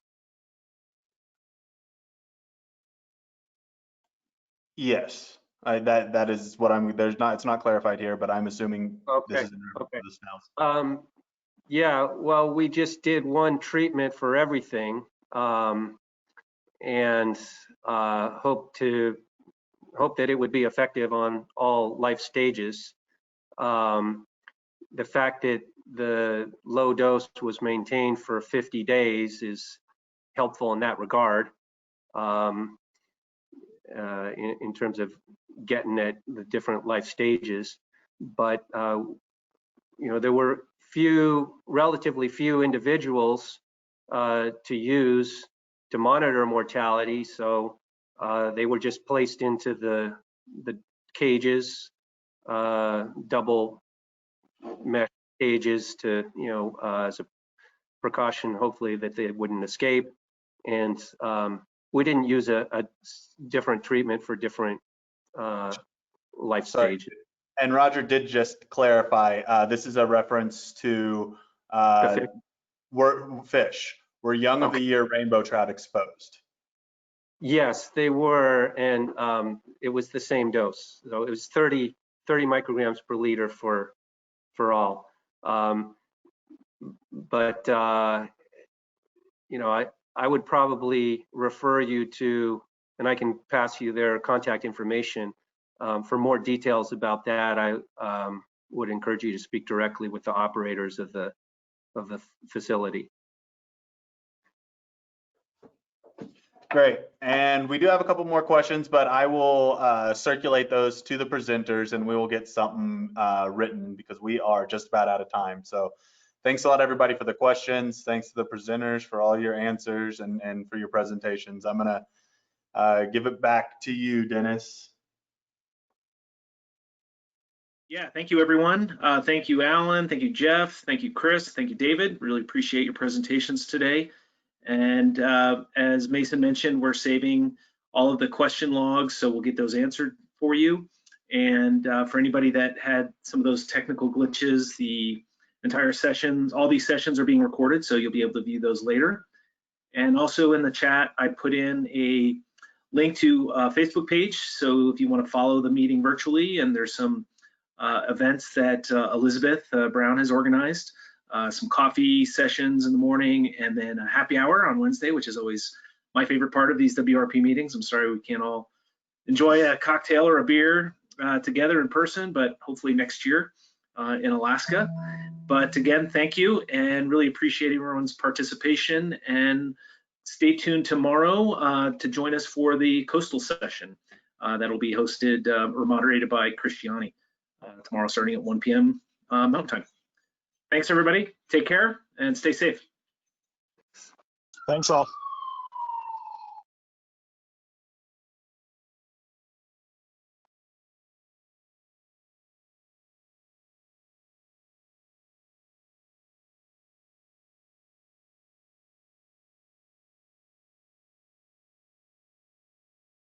Yes, that is what I'm. It's not clarified here, but I'm assuming this is in reference to the snails. Yeah, well, we just did one treatment for everything, and hope that it would be effective on all life stages. The fact that the low dose was maintained for 50 days is helpful in that regard, in terms of getting at the different life stages. But there were relatively few individuals to use to monitor mortality, so they were just placed into the cages, double mesh cages to, as a precaution, hopefully that they wouldn't escape. And we didn't use a different treatment for different life stages. And Roger did just clarify, this is a reference to fish. Were young of the year rainbow trout exposed? Yes, they were, and it was the same dose. So it was 30 micrograms per liter for all. But I would probably refer you to, and I can pass you their contact information for more details about that. I would encourage you to speak directly with the operators of the facility. Great, and we do have a couple more questions, but I will circulate those to the presenters and we will get something written because we are just about out of time. So thanks a lot, everybody, for the questions. Thanks to the presenters for all your answers and for your presentations. I'm gonna give it back to you, Dennis. Yeah, thank you, everyone. Thank you, Alan. Thank you, Jeff. Thank you, Chris. Thank you, David. Really appreciate your presentations today. And as Mason mentioned, we're saving all of the question logs, so we'll get those answered for you. And for anybody that had some of those technical glitches, the entire sessions, all these sessions are being recorded, so you'll be able to view those later. And also in the chat, I put in a link to a Facebook page, so if you want to follow the meeting virtually, and there's some events that Elizabeth Brown has organized. Some coffee sessions in the morning, and then a happy hour on Wednesday, which is always my favorite part of these WRP meetings. I'm sorry we can't all enjoy a cocktail or a beer together in person, but hopefully next year in Alaska. But again, thank you, and really appreciate everyone's participation. And stay tuned tomorrow to join us for the coastal session that'll be hosted or moderated by Christiani tomorrow, starting at 1 p.m. Mountain Time. Thanks, everybody. Take care and stay safe. Thanks all.